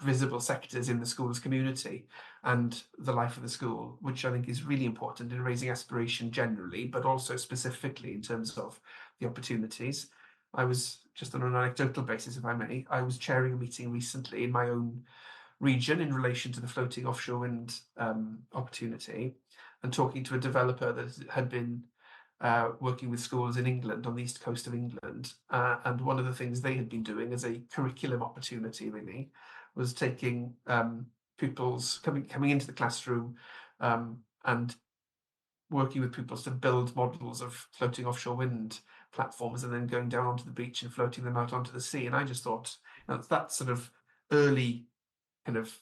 visible sectors in the school's community and the life of the school, which I think is really important in raising aspiration generally, but also specifically in terms of the opportunities. I was, just on an anecdotal basis, if I may, I was chairing a meeting recently in my own region in relation to the floating offshore wind opportunity, and talking to a developer that had been working with schools in England, on the east coast of England. And one of the things they had been doing as a curriculum opportunity really was taking pupils coming into the classroom and working with pupils to build models of floating offshore wind platforms and then going down onto the beach and floating them out onto the sea. And I just thought that sort of early kind of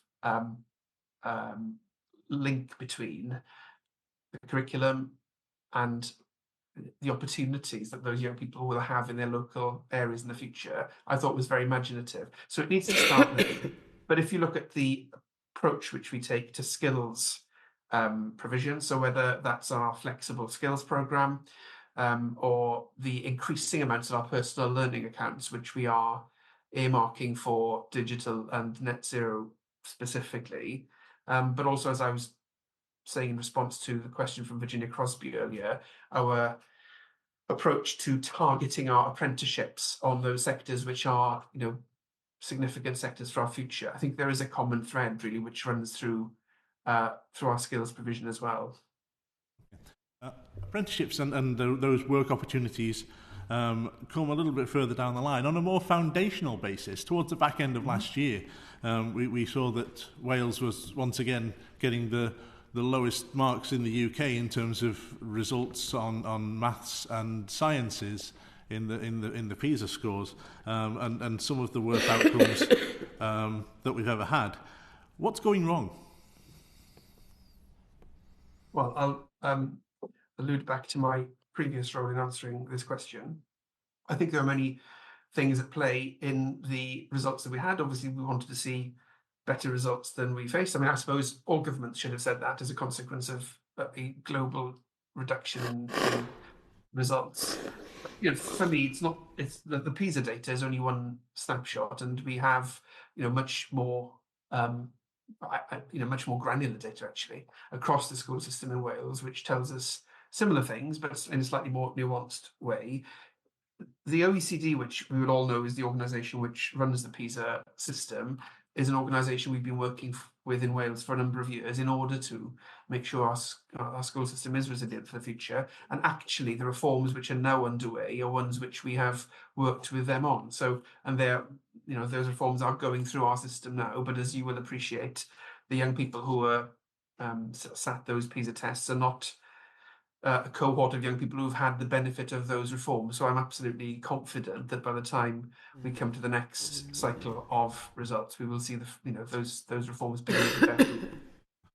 link between the curriculum and the opportunities that those young people will have in their local areas in the future, I thought was very imaginative. So it needs to start there. But if you look at the approach which we take to skills provision, so whether that's our flexible skills programme or the increasing amounts of our personal learning accounts, which we are earmarking for digital and net zero specifically, but also, as I was saying in response to the question from Virginia Crosby earlier, our approach to targeting our apprenticeships on those sectors which are, significant sectors for our future. I think there is a common thread really which runs through our skills provision as well. Apprenticeships and those work opportunities come a little bit further down the line. On a more foundational basis, towards the back end of last year, we saw that Wales was once again getting the lowest marks in the UK in terms of results on maths and sciences in the PISA scores, and some of the worst outcomes that we've ever had. What's going wrong? Well, I'll allude back to my previous role in answering this question. I think there are many things at play in the results that we had. Obviously, we wanted to see better results than we faced. I mean, I suppose all governments should have said that as a consequence of a global reduction in results. For me, it's the PISA data is only one snapshot, and we have much more much more granular data actually across the school system in Wales, which tells us similar things, but in a slightly more nuanced way. The OECD, which we would all know is the organisation which runs the PISA system, is an organisation we've been working with in Wales for a number of years in order to make sure our school system is resilient for the future. And actually, the reforms which are now underway are ones which we have worked with them on. So, and they're, those reforms are going through our system now. But as you will appreciate, the young people who are sat those PISA tests are not a cohort of young people who've had the benefit of those reforms. So I'm absolutely confident that by the time we come to the next cycle of results, we will see those reforms being better.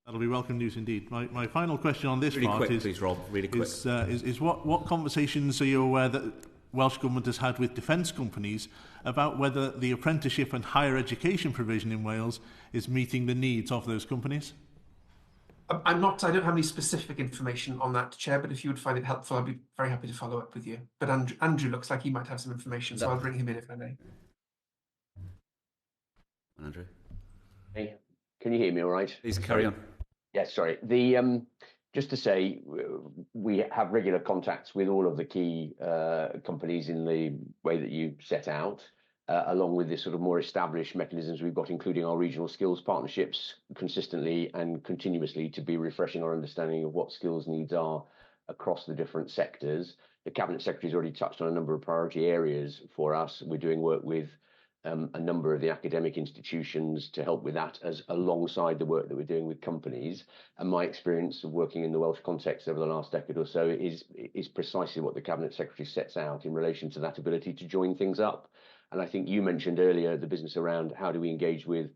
That'll be welcome news indeed. My final question on this really part quick, is, please, Rob, really quick. is what conversations are you aware that Welsh Government has had with defence companies about whether the apprenticeship and higher education provision in Wales is meeting the needs of those companies? I don't have any specific information on that, Chair, but if you would find it helpful, I'd be very happy to follow up with you. But Andrew looks like he might have some information, so I'll bring him in if I may. Andrew. Hey, can you hear me all right? Please carry on. Yes, sorry. Just to say, we have regular contacts with all of the key companies in the way that you set out. Along with the sort of more established mechanisms we've got, including our regional skills partnerships, consistently and continuously to be refreshing our understanding of what skills needs are across the different sectors. The Cabinet Secretary's already touched on a number of priority areas for us. We're doing work with a number of the academic institutions to help with that, as alongside the work that we're doing with companies. And my experience of working in the Welsh context over the last decade or so is precisely what the Cabinet Secretary sets out in relation to that ability to join things up. And I think you mentioned earlier the business around how do we engage with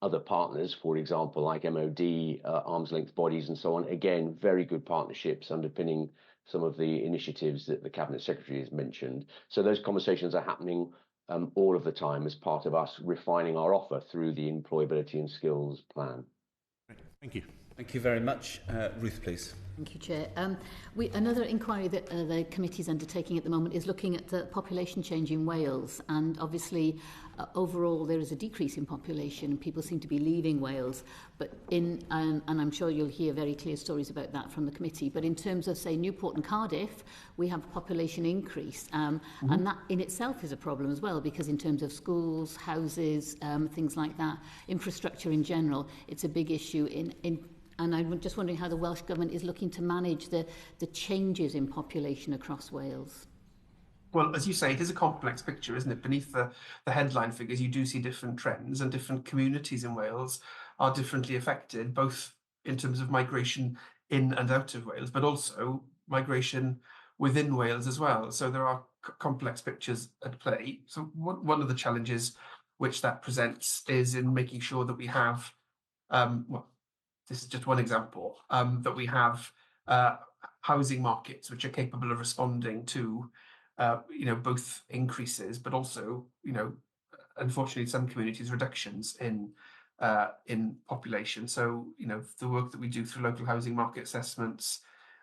other partners, for example, like MOD, arm's length bodies and so on. Again, very good partnerships underpinning some of the initiatives that the Cabinet Secretary has mentioned. So those conversations are happening all of the time as part of us refining our offer through the employability and skills plan. Thank you. Thank you very much. Ruth, please. Thank you, Chair. Another inquiry that the committee is undertaking at the moment is looking at the population change in Wales, and obviously overall there is a decrease in population. People seem to be leaving Wales, but and I'm sure you'll hear very clear stories about that from the committee, but in terms of, say, Newport and Cardiff, we have a population increase, and that in itself is a problem as well, because in terms of schools, houses, things like that, infrastructure in general, it's a big issue and I'm just wondering how the Welsh Government is looking to manage the changes in population across Wales. Well, as you say, it is a complex picture, isn't it? Beneath the headline figures, you do see different trends, and different communities in Wales are differently affected, both in terms of migration in and out of Wales, but also migration within Wales as well. So there are complex pictures at play. So one of the challenges which that presents is in making sure that we have, this is just one example, that we have housing markets which are capable of responding to, both increases, but also, unfortunately, some communities reductions in population. So, the work that we do through local housing market assessments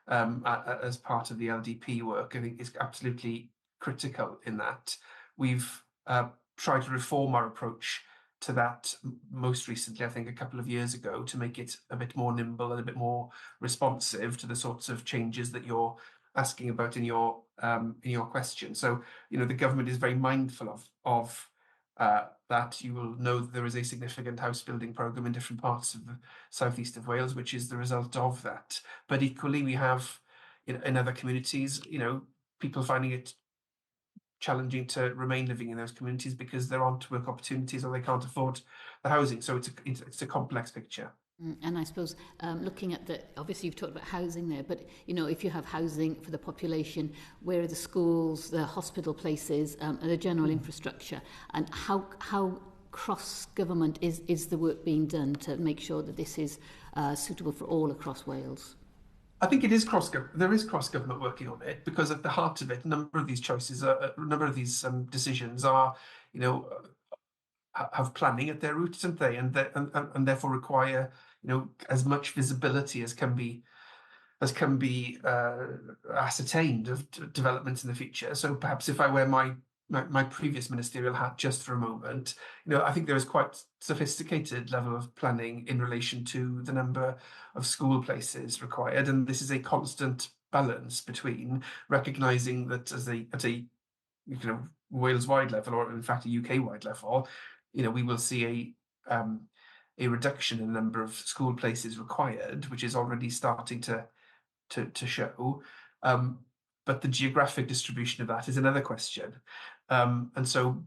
as part of the LDP work, I think is absolutely critical in that. We've tried to reform our approach to that most recently, I think a couple of years ago, to make it a bit more nimble and a bit more responsive to the sorts of changes that you're asking about in your question. So, the government is very mindful of that. You will know that there is a significant house building programme in different parts of the southeast of Wales, which is the result of that. But equally, we have in other communities, people finding it challenging to remain living in those communities because there aren't work opportunities or they can't afford the housing. So it's a complex picture. And I suppose looking at obviously you've talked about housing there, but if you have housing for the population, where are the schools, the hospital places, and the general infrastructure, and how cross-government is the work being done to make sure that this is suitable for all across Wales? I think it is there is cross-government working on it, because at the heart of it, a number of these choices, decisions are, have planning at their roots, don't they? And therefore require, as much visibility as can be ascertained of developments in the future. So perhaps if I wear my previous ministerial hat just for a moment, I think there is quite sophisticated level of planning in relation to the number of school places required, and this is a constant balance between recognising that at a Wales-wide level, or in fact a UK-wide level, we will see a reduction in the number of school places required, which is already starting to show. But the geographic distribution of that is another question. And so,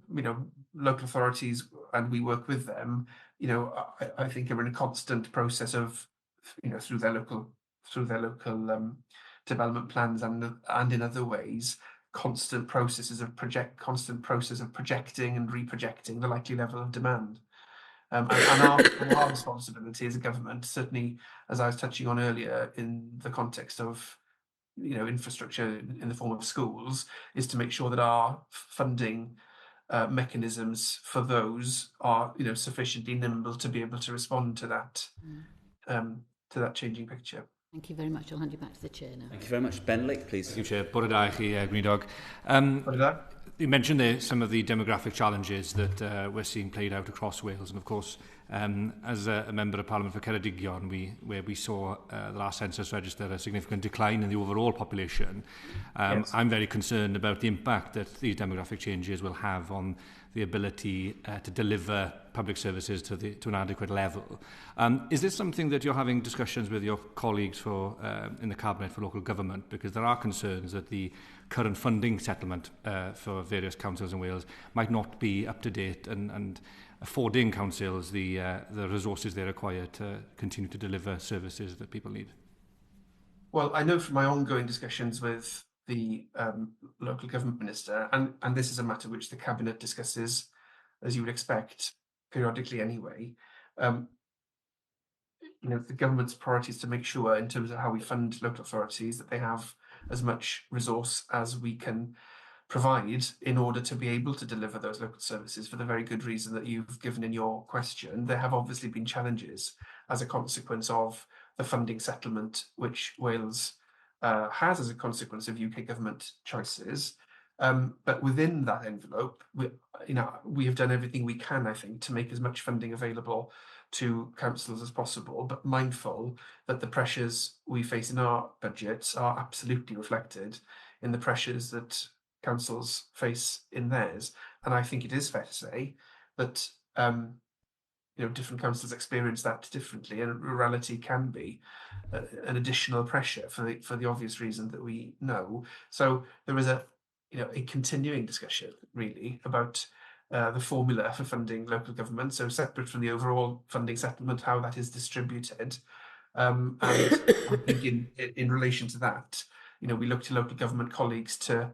local authorities, and we work with them, I think are in a constant process of, through their local development plans and in other ways, constant process of projecting and reprojecting the likely level of demand. And our responsibility as a government, certainly as I was touching on earlier, in the context of infrastructure in the form of schools, is to make sure that our funding mechanisms for those are sufficiently nimble to be able to respond to that changing picture. Thank you very much. I'll hand you back to the chair now. Thank you very much. Ben Lake, please. Thank you, Chair. Bore da chi, Gwynidog. You mentioned there some of the demographic challenges that we're seeing played out across Wales, and of course, as a member of Parliament for Ceredigion, where we saw the last census register a significant decline in the overall population. Yes. I'm very concerned about the impact that these demographic changes will have on the ability to deliver public services to an adequate level. Is this something that you're having discussions with your colleagues in the Cabinet for local government? Because there are concerns that the current funding settlement for various councils in Wales might not be up to date and affording councils the resources they require to continue to deliver services that people need. Well, I know from my ongoing discussions with the local government minister, and this is a matter which the Cabinet discusses, as you would expect, periodically anyway, the government's priority is to make sure, in terms of how we fund local authorities, that they have as much resource as we can provide in order to be able to deliver those local services, for the very good reason that you've given in your question. There have obviously been challenges as a consequence of the funding settlement which Wales has as a consequence of UK government choices. But within that envelope, we have done everything we can, I think, to make as much funding available to councils as possible, but mindful that the pressures we face in our budgets are absolutely reflected in the pressures that councils face in theirs. And I think it is fair to say that different councils experience that differently, and rurality can be an additional pressure for the obvious reason that we know. So there is a continuing discussion really about the formula for funding local government, so separate from the overall funding settlement, how that is distributed. And I think in relation to that, we look to local government colleagues to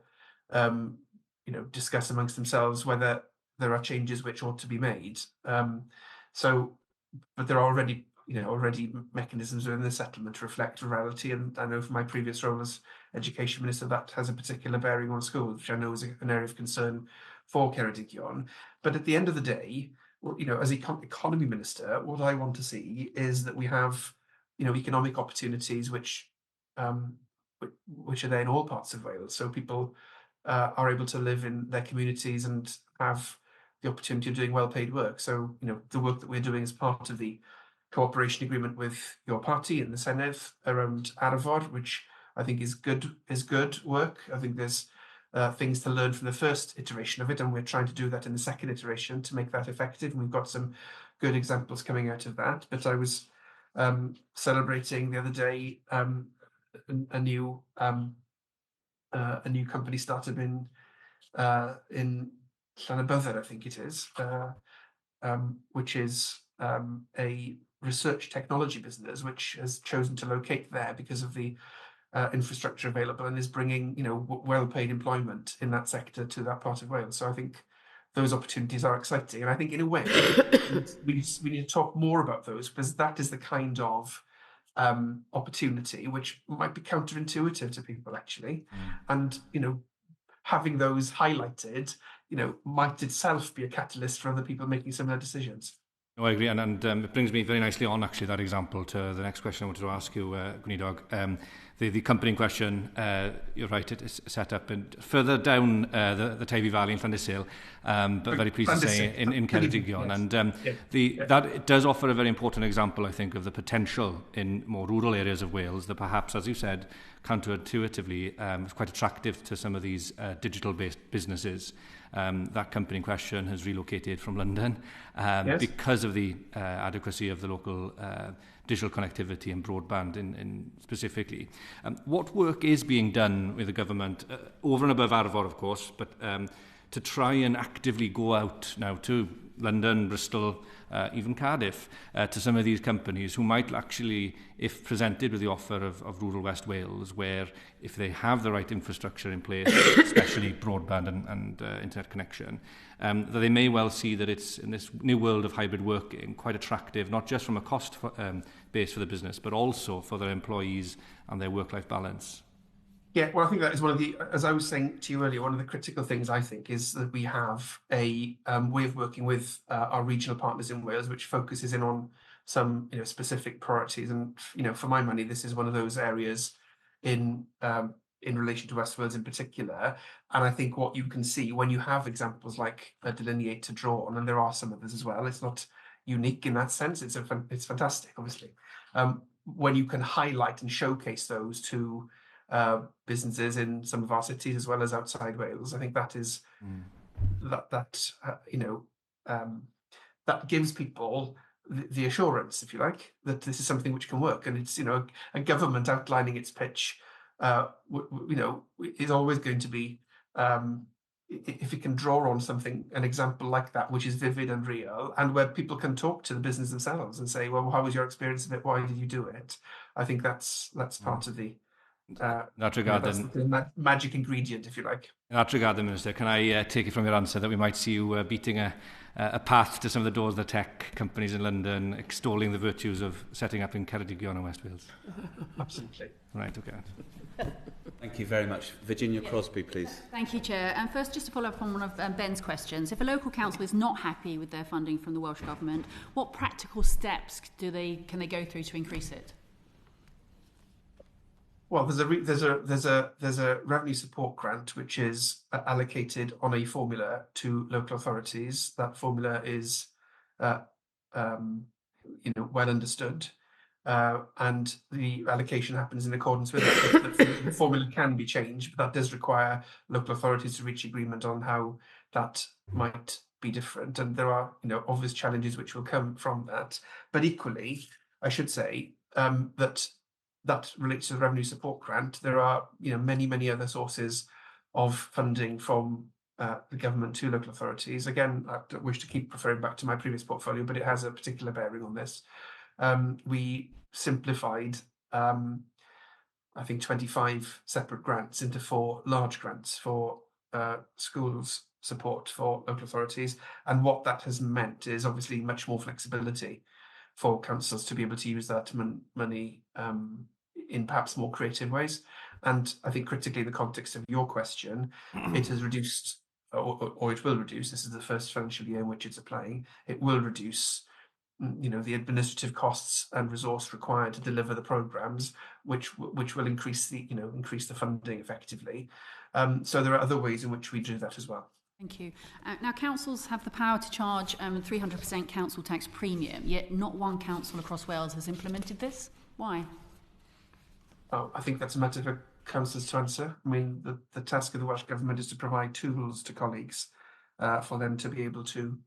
discuss amongst themselves whether there are changes which ought to be made. But there are already already mechanisms within the settlement to reflect reality. And I know from my previous role as Education Minister that has a particular bearing on schools, which I know is an area of concern for Ceredigion. But at the end of the day, as Economy Minister, what I want to see is that we have, economic opportunities which are there in all parts of Wales. So people are able to live in their communities and have the opportunity of doing well-paid work. So, the work that we're doing as part of the cooperation agreement with your party in the Senedd around Arfor, which I think is good work. I think there's things to learn from the first iteration of it, and we're trying to do that in the second iteration to make that effective. And we've got some good examples coming out of that. But I was celebrating the other day a new company startup in Llanybydder, I think it is, which is a research technology business which has chosen to locate there because of the infrastructure available, and is bringing well-paid employment in that sector to that part of Wales. So I think those opportunities are exciting, and I think in a way we need to talk more about those, because that is the kind of opportunity which might be counterintuitive to people actually, and having those highlighted might itself be a catalyst for other people making similar decisions. No, I agree, and it brings me very nicely on, actually, that example to the next question I wanted to ask you, Gwynidog. The company in question, you're right, it is set up further down the Teifi Valley in Llandyssil, but very pleased to say in Ceredigion. Yes. And that it does offer a very important example, I think, of the potential in more rural areas of Wales that perhaps, as you said, counterintuitively is quite attractive to some of these digital-based businesses. That company in question has relocated from London because of the adequacy of the local digital connectivity and broadband in specifically. What work is being done with the government, over and above Arfor, of course, but to try and actively go out now to London, Bristol, even Cardiff, to some of these companies who might actually, if presented with the offer of rural West Wales, where if they have the right infrastructure in place, especially broadband and internet connection, that they may well see that it's, in this new world of hybrid working, quite attractive, not just from a cost base for the business, but also for their employees and their work-life balance. Yeah, well, I think that is one of the, as I was saying to you earlier, one of the critical things I think is that we have a way of working with our regional partners in Wales, which focuses in on some specific priorities. And for my money, this is one of those areas in relation to West Wales in particular. And I think what you can see when you have examples like Delineate to Draw on, and there are some others as well, it's not unique in that sense. It's fantastic, obviously. When you can highlight and showcase those to businesses in some of our cities as well as outside Wales, I think that is that gives people the assurance, if you like, that this is something which can work. And it's a government outlining its pitch is always going to be, if it can draw on something, an example like that, which is vivid and real, and where people can talk to the business themselves and say, well, how was your experience of it? Why did you do it? I think that's part of the that regard, that's the magic ingredient, if you like. In that regard, then, Minister, can I take it from your answer that we might see you beating a path to some of the doors of the tech companies in London, extolling the virtues of setting up in Ceredigion and West Wales? Absolutely. Right, okay. Thank you very much. Virginia Crosby, please. Thank you, Chair. And first, just to follow up on one of Ben's questions, if a local council is not happy with their funding from the Welsh Government, what practical steps can they go through to increase it? Well, there's a revenue support grant which is allocated on a formula to local authorities. That formula is, well understood, and the allocation happens in accordance with it. The formula can be changed, but that does require local authorities to reach agreement on how that might be different. And there are, obvious challenges which will come from that. But equally, I should say that relates to the revenue support grant. There are, many other sources of funding from the government to local authorities. Again, I don't wish to keep referring back to my previous portfolio, but it has a particular bearing on this. We simplified, I think, 25 separate grants into 4 large grants for schools support for local authorities. And what that has meant is obviously much more flexibility for councils to be able to use that money in perhaps more creative ways. And I think critically, in the context of your question, it has reduced, or it will reduce. This is the first financial year in which it's applying. It will reduce, the administrative costs and resource required to deliver the programmes, which will increase the funding effectively. So there are other ways in which we do that as well. Thank you. Now, councils have the power to charge 300% council tax premium, yet not one council across Wales has implemented this. Why? Oh, I think that's a matter for councillors to answer. I mean, the task of the Welsh Government is to provide tools to colleagues for them to be able to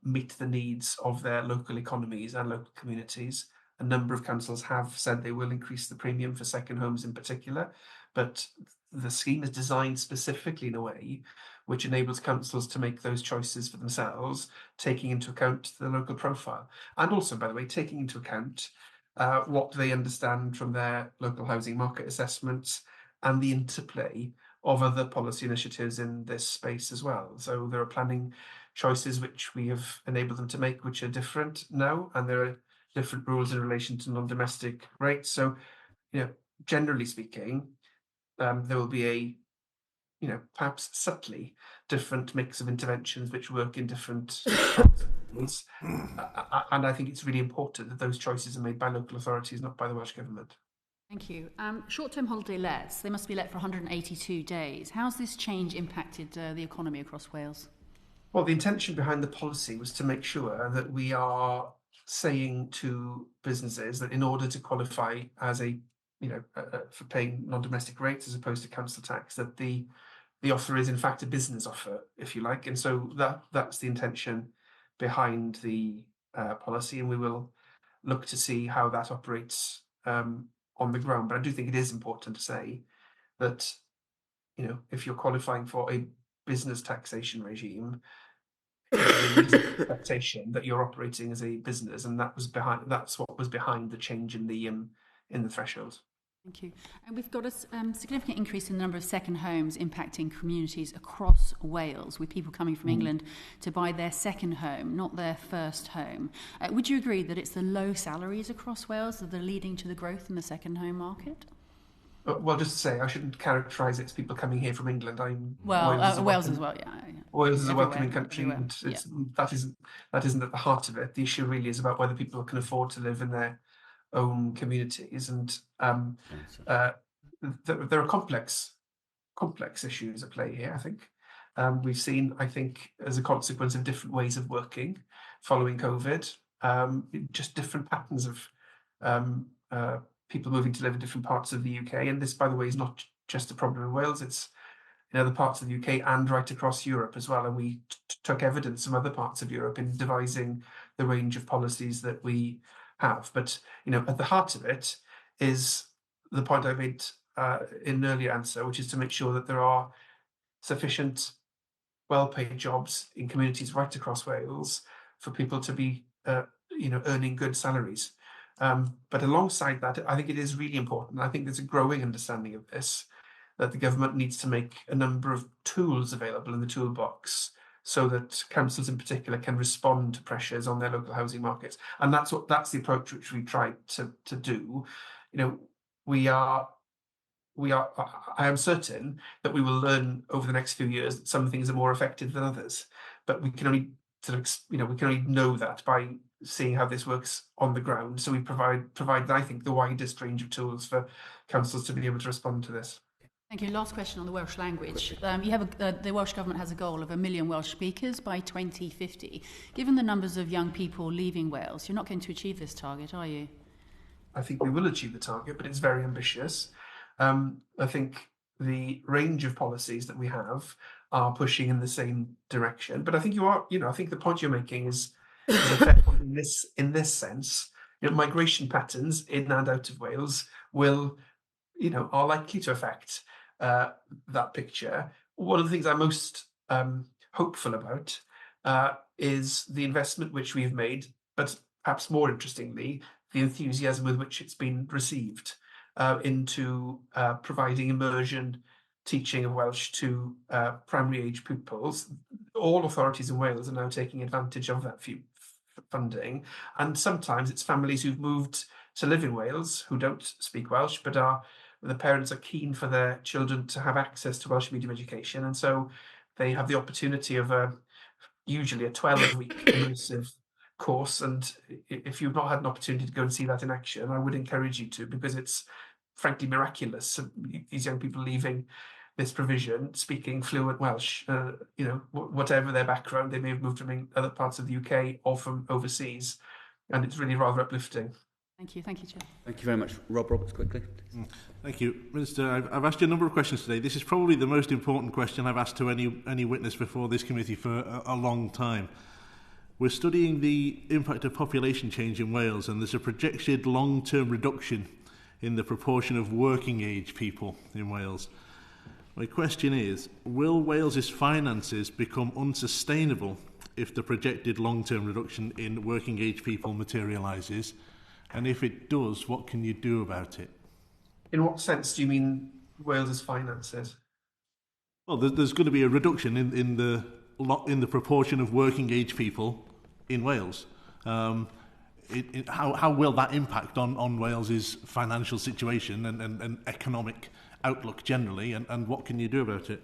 meet the needs of their local economies and local communities. A number of councils have said they will increase the premium for second homes in particular, but the scheme is designed specifically in a way which enables councils to make those choices for themselves, taking into account the local profile. And also, by the way, taking into account what they understand from their local housing market assessments and the interplay of other policy initiatives in this space as well. So there are planning choices which we have enabled them to make, which are different now, and there are different rules in relation to non-domestic rates. So, generally speaking, there will be a, perhaps subtly different mix of interventions which work in different ways. And I think it's really important that those choices are made by local authorities, not by the Welsh Government. Thank you. Short-term holiday lets, they must be let for 182 days. How's this change impacted the economy across Wales? Well, the intention behind the policy was to make sure that we are saying to businesses that in order to qualify as for paying non-domestic rates as opposed to council tax, that the offer is in fact a business offer, if you like. And so that's the intention behind the policy, and we will look to see how that operates on the ground. But I do think it is important to say that, if you're qualifying for a business taxation regime, it's a expectation that you're operating as a business, and that's what was behind the change in the threshold. Thank you. And we've got a significant increase in the number of second homes impacting communities across Wales, with people coming from England to buy their second home, not their first home. Would you agree that it's the low salaries across Wales that are leading to the growth in the second home market? Well, just to say, I shouldn't characterise it as people coming here from England. Wales as well, yeah. Wales is a welcoming country, and that isn't at the heart of it. The issue really is about whether people can afford to live in their own communities, and there are complex issues at play here. I think we've seen, as a consequence of different ways of working following COVID, just different patterns of people moving to live in different parts of the UK. And this, by the way, is not just a problem in Wales, it's in other parts of the UK and right across Europe as well. And we took evidence from other parts of Europe in devising the range of policies that we have. But, at the heart of it is the point I made in an earlier answer, which is to make sure that there are sufficient well-paid jobs in communities right across Wales for people to be, earning good salaries. But alongside that, I think it is really important. I think there's a growing understanding of this, that the government needs to make a number of tools available in the toolbox so that councils in particular can respond to pressures on their local housing markets. And that's the approach which we tried to do. I am certain that we will learn over the next few years that some things are more effective than others, but we can only know that by seeing how this works on the ground. So we provide, I think, the widest range of tools for councils to be able to respond to this. Thank you. Last question on the Welsh language. The Welsh Government has a goal of 1 million Welsh speakers by 2050. Given the numbers of young people leaving Wales, you're not going to achieve this target, are you? I think we will achieve the target, but it's very ambitious. I think the range of policies that we have are pushing in the same direction. But I think I think the point you're making is a fair point in this sense. Migration patterns in and out of Wales are likely to affect that picture. One of the things I'm most hopeful about is the investment which we've made, but perhaps more interestingly, the enthusiasm with which it's been received into providing immersion teaching of Welsh to primary age pupils. All authorities in Wales are now taking advantage of that funding. And sometimes it's families who've moved to live in Wales who don't speak Welsh, but the parents are keen for their children to have access to Welsh medium education. And so they have the opportunity of usually a 12-week immersive course. And if you've not had an opportunity to go and see that in action, I would encourage you to, because it's frankly miraculous. These young people leaving this provision speaking fluent Welsh, whatever their background, they may have moved from other parts of the UK or from overseas, and it's really rather uplifting. Thank you, Chair. Thank you very much. Rob Roberts, quickly. Thank you. Minister, I've asked you a number of questions today. This is probably the most important question I've asked to any witness before this committee for a long time. We're studying the impact of population change in Wales, and there's a projected long-term reduction in the proportion of working-age people in Wales. My question is, will Wales's finances become unsustainable if the projected long-term reduction in working-age people materialises? And if it does, what can you do about it? In what sense do you mean Wales's finances? Well, there's going to be a reduction in the proportion of working-age people in Wales. How will that impact on Wales's financial situation and economic outlook generally, and what can you do about it?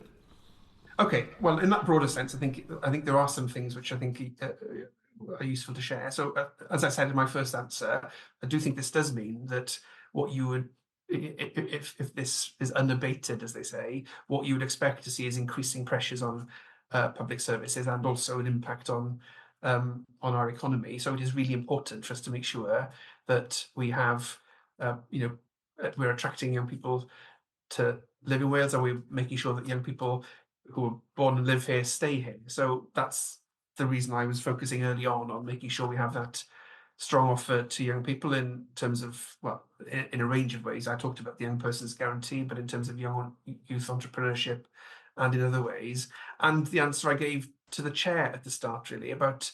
Okay, well, in that broader sense, I think there are some things which I think are useful to share. So, as I said in my first answer, I do think this does mean that what you would, if this is unabated, as they say, what you would expect to see is increasing pressures on public services and also an impact on our economy. So it is really important for us to make sure that we have, we're attracting young people to live in Wales, and we're making sure that young people who are born and live here stay here. So that's the reason I was focusing early on making sure we have that strong offer to young people in terms of, well, in a range of ways. I talked about the Young Person's Guarantee, but in terms of young youth entrepreneurship and in other ways. And the answer I gave to the chair at the start, really, about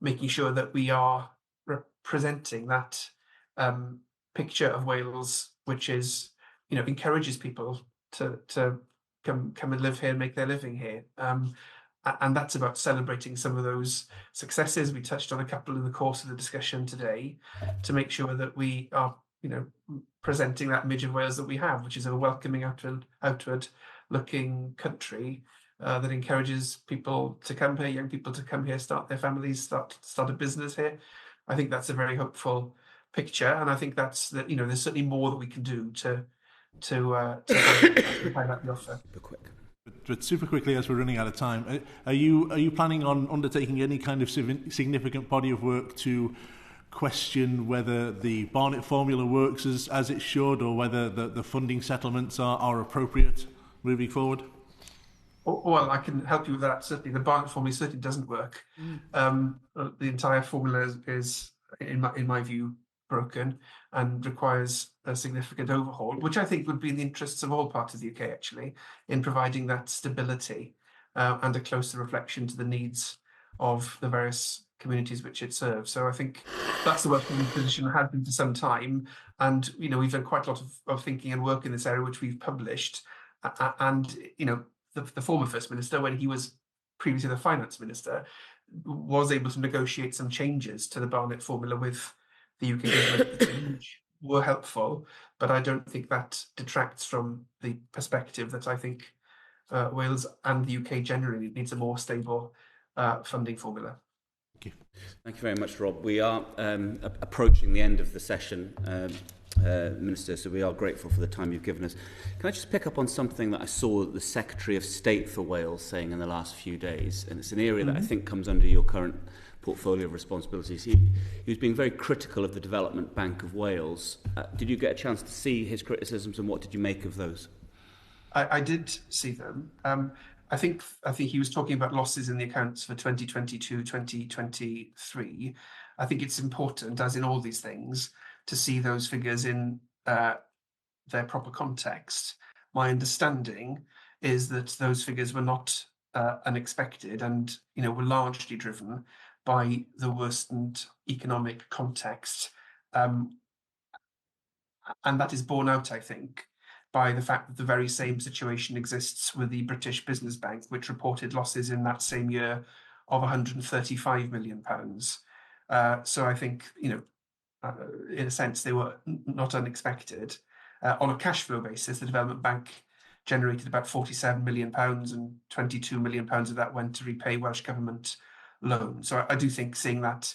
making sure that we are representing that picture of Wales, which is, encourages people to come and live here and make their living here. And that's about celebrating some of those successes. We touched on a couple in the course of the discussion today, to make sure that we are, presenting that image of Wales that we have, which is a welcoming, outward-looking country that encourages people to come here, young people to come here, start their families, start a business here. I think that's a very hopeful picture, and I think that's that. There's certainly more that we can do to highlight the offer. But super quickly, as we're running out of time, are you planning on undertaking any kind of significant body of work to question whether the Barnett formula works as it should, or whether the funding settlements are appropriate moving forward? Well, I can help you with that. Certainly, the Barnett formula certainly doesn't work. The entire formula is, in my view, broken and requires a significant overhaul, which I think would be in the interests of all parts of the UK, actually, in providing that stability and a closer reflection to the needs of the various communities which it serves. So I think that's the working position has been for some time, and we've done quite a lot of thinking and work in this area, which we've published. And the former First Minister, when he was previously the Finance Minister, was able to negotiate some changes to the Barnett formula with the UK government, which were helpful, but I don't think that detracts from the perspective that I think Wales and the UK generally needs a more stable funding formula. Thank you very much, Rob. We are approaching the end of the session, Minister, so we are grateful for the time you've given us. Can I just pick up on something that I saw the Secretary of State for Wales saying in the last few days, and it's an area that I think comes under your current portfolio of responsibilities. He was being very critical of the Development Bank of Wales. Did you get a chance to see his criticisms, and what did you make of those? I did see them. I think he was talking about losses in the accounts for 2022, 2023. I think it's important, as in all these things, to see those figures in their proper context. My understanding is that those figures were not unexpected and were largely driven by the worsened economic context. And that is borne out, I think, by the fact that the very same situation exists with the British Business Bank, which reported losses in that same year of £135 million. So I think, in a sense, they were not unexpected. On a cash flow basis, the Development Bank generated about £47 million, and £22 million of that went to repay Welsh Government loans. So I do think seeing that,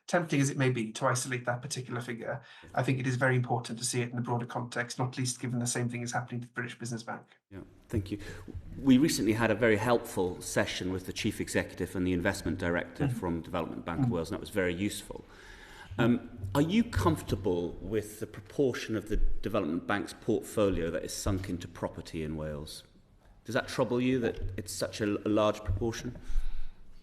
tempting as it may be to isolate that particular figure, I think it is very important to see it in the broader context, not least given the same thing is happening to the British Business Bank. Yeah, thank you. We recently had a very helpful session with the Chief Executive and the Investment Director from Development Bank of Wales, and that was very useful. Are you comfortable with the proportion of the Development Bank's portfolio that is sunk into property in Wales? Does that trouble you that it's such a large proportion?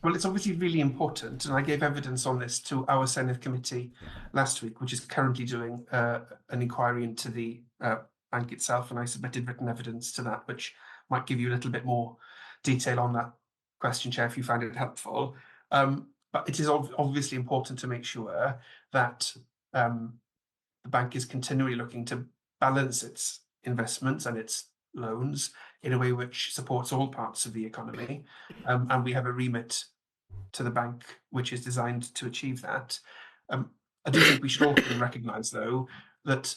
Well, it's obviously really important, and I gave evidence on this to our Senedd committee last week, which is currently doing an inquiry into the bank itself, and I submitted written evidence to that, which might give you a little bit more detail on that question, Chair, if you find it helpful. But it is obviously important to make sure that the bank is continually looking to balance its investments and its loans in a way which supports all parts of the economy, and we have a remit to the bank which is designed to achieve that. I do think we should also recognise, though, that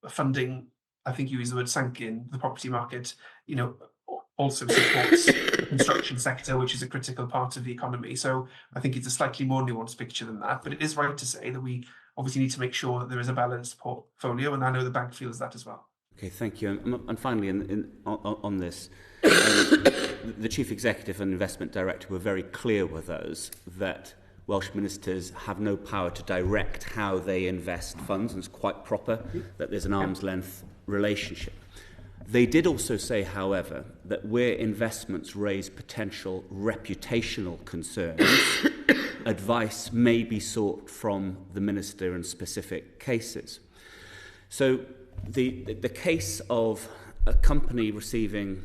funding, I think you used the word sank in, the property market, also supports the construction sector, which is a critical part of the economy. So I think it's a slightly more nuanced picture than that, but it is right to say that we obviously need to make sure that there is a balanced portfolio, and I know the bank feels that as well. Okay, thank you. And finally, on this, the Chief Executive and Investment Director were very clear with us that Welsh ministers have no power to direct how they invest funds, and it's quite proper that there's an arm's length relationship. They did also say, however, that where investments raise potential reputational concerns, advice may be sought from the minister in specific cases. So the case of a company receiving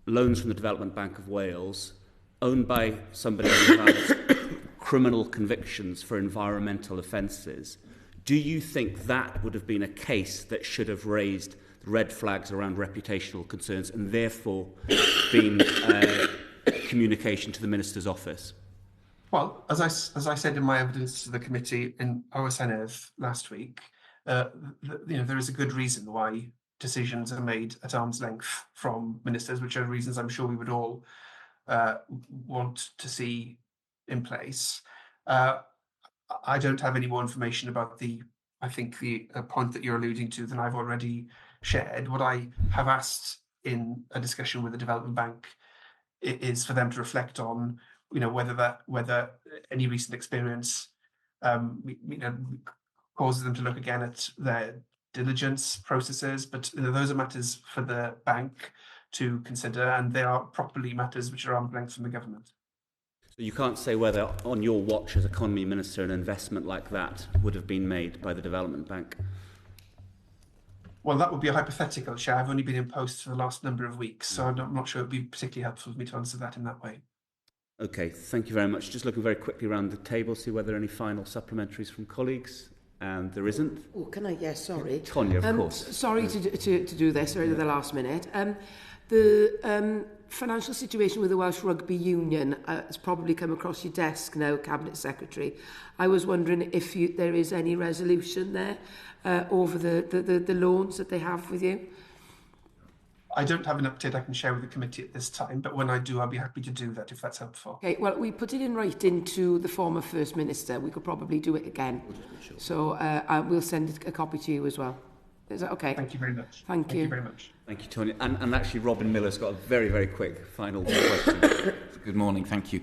loans from the Development Bank of Wales, owned by somebody who has criminal convictions for environmental offences, do you think that would have been a case that should have raised red flags around reputational concerns and therefore been communication to the Minister's office? Well, as I said in my evidence to the committee in our Senedd last week, there is a good reason why decisions are made at arm's length from ministers, which are reasons I'm sure we would all want to see in place. I don't have any more information about the point that you're alluding to than I've already shared. What I have asked in a discussion with the Development Bank is for them to reflect on, whether any recent experience, causes them to look again at their diligence processes. But those are matters for the bank to consider, and they are properly matters which are arm's length from the government. So you can't say whether on your watch as Economy Minister an investment like that would have been made by the Development Bank? Well, that would be a hypothetical, Chair. I've only been in post for the last number of weeks, so I'm not sure it would be particularly helpful for me to answer that in that way. Okay, thank you very much. Just looking very quickly around the table, see whether there are any final supplementaries from colleagues. And there isn't. Oh, can I? Yes, sorry. Tonya, of course. Sorry to do this right at the last minute. The financial situation with the Welsh Rugby Union has probably come across your desk now, Cabinet Secretary. I was wondering if there is any resolution there over the loans that they have with you. I don't have an update I can share with the committee at this time, but when I do, I'll be happy to do that if that's helpful. Okay, well, we put it in writing to the former First Minister. We could probably do it again. So we'll send a copy to you as well. Is that okay? Thank you very much. Thank you very much. Thank you, Tonya. And actually, Robin Miller's got a very, very quick final question. Good morning, thank you.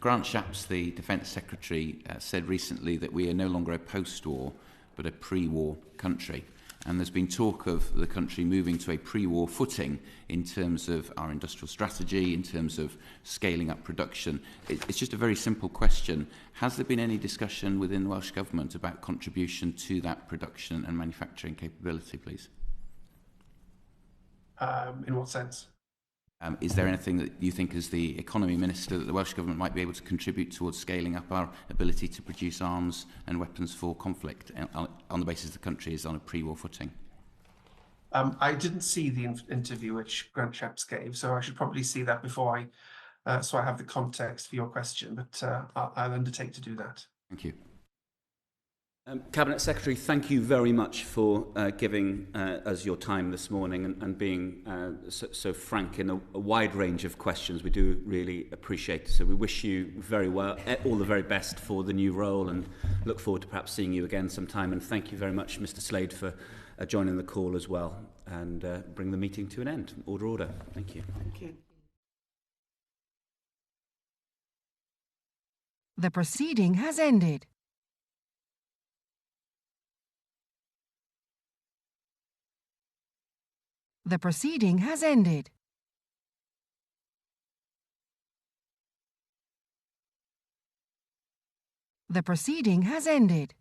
Grant Shapps, the Defence Secretary, said recently that we are no longer a post-war, but a pre-war country. And there's been talk of the country moving to a pre-war footing in terms of our industrial strategy, in terms of scaling up production. It's just a very simple question. Has there been any discussion within the Welsh Government about contribution to that production and manufacturing capability, please? In what sense? Is there anything that you think, as the Economy Minister, that the Welsh Government might be able to contribute towards scaling up our ability to produce arms and weapons for conflict on the basis the country is on a pre-war footing? I didn't see the interview which Grant Shapps gave, so I should probably see that before so I have the context for your question, but I'll undertake to do that. Thank you. Cabinet Secretary, thank you very much for giving us your time this morning and being so frank in a wide range of questions. We do really appreciate it. So we wish you very well, all the very best for the new role, and look forward to perhaps seeing you again sometime. And thank you very much, Mr. Slade, for joining the call as well, and bring the meeting to an end. Order. Thank you. Thank you. The proceeding has ended. The proceeding has ended. The proceeding has ended.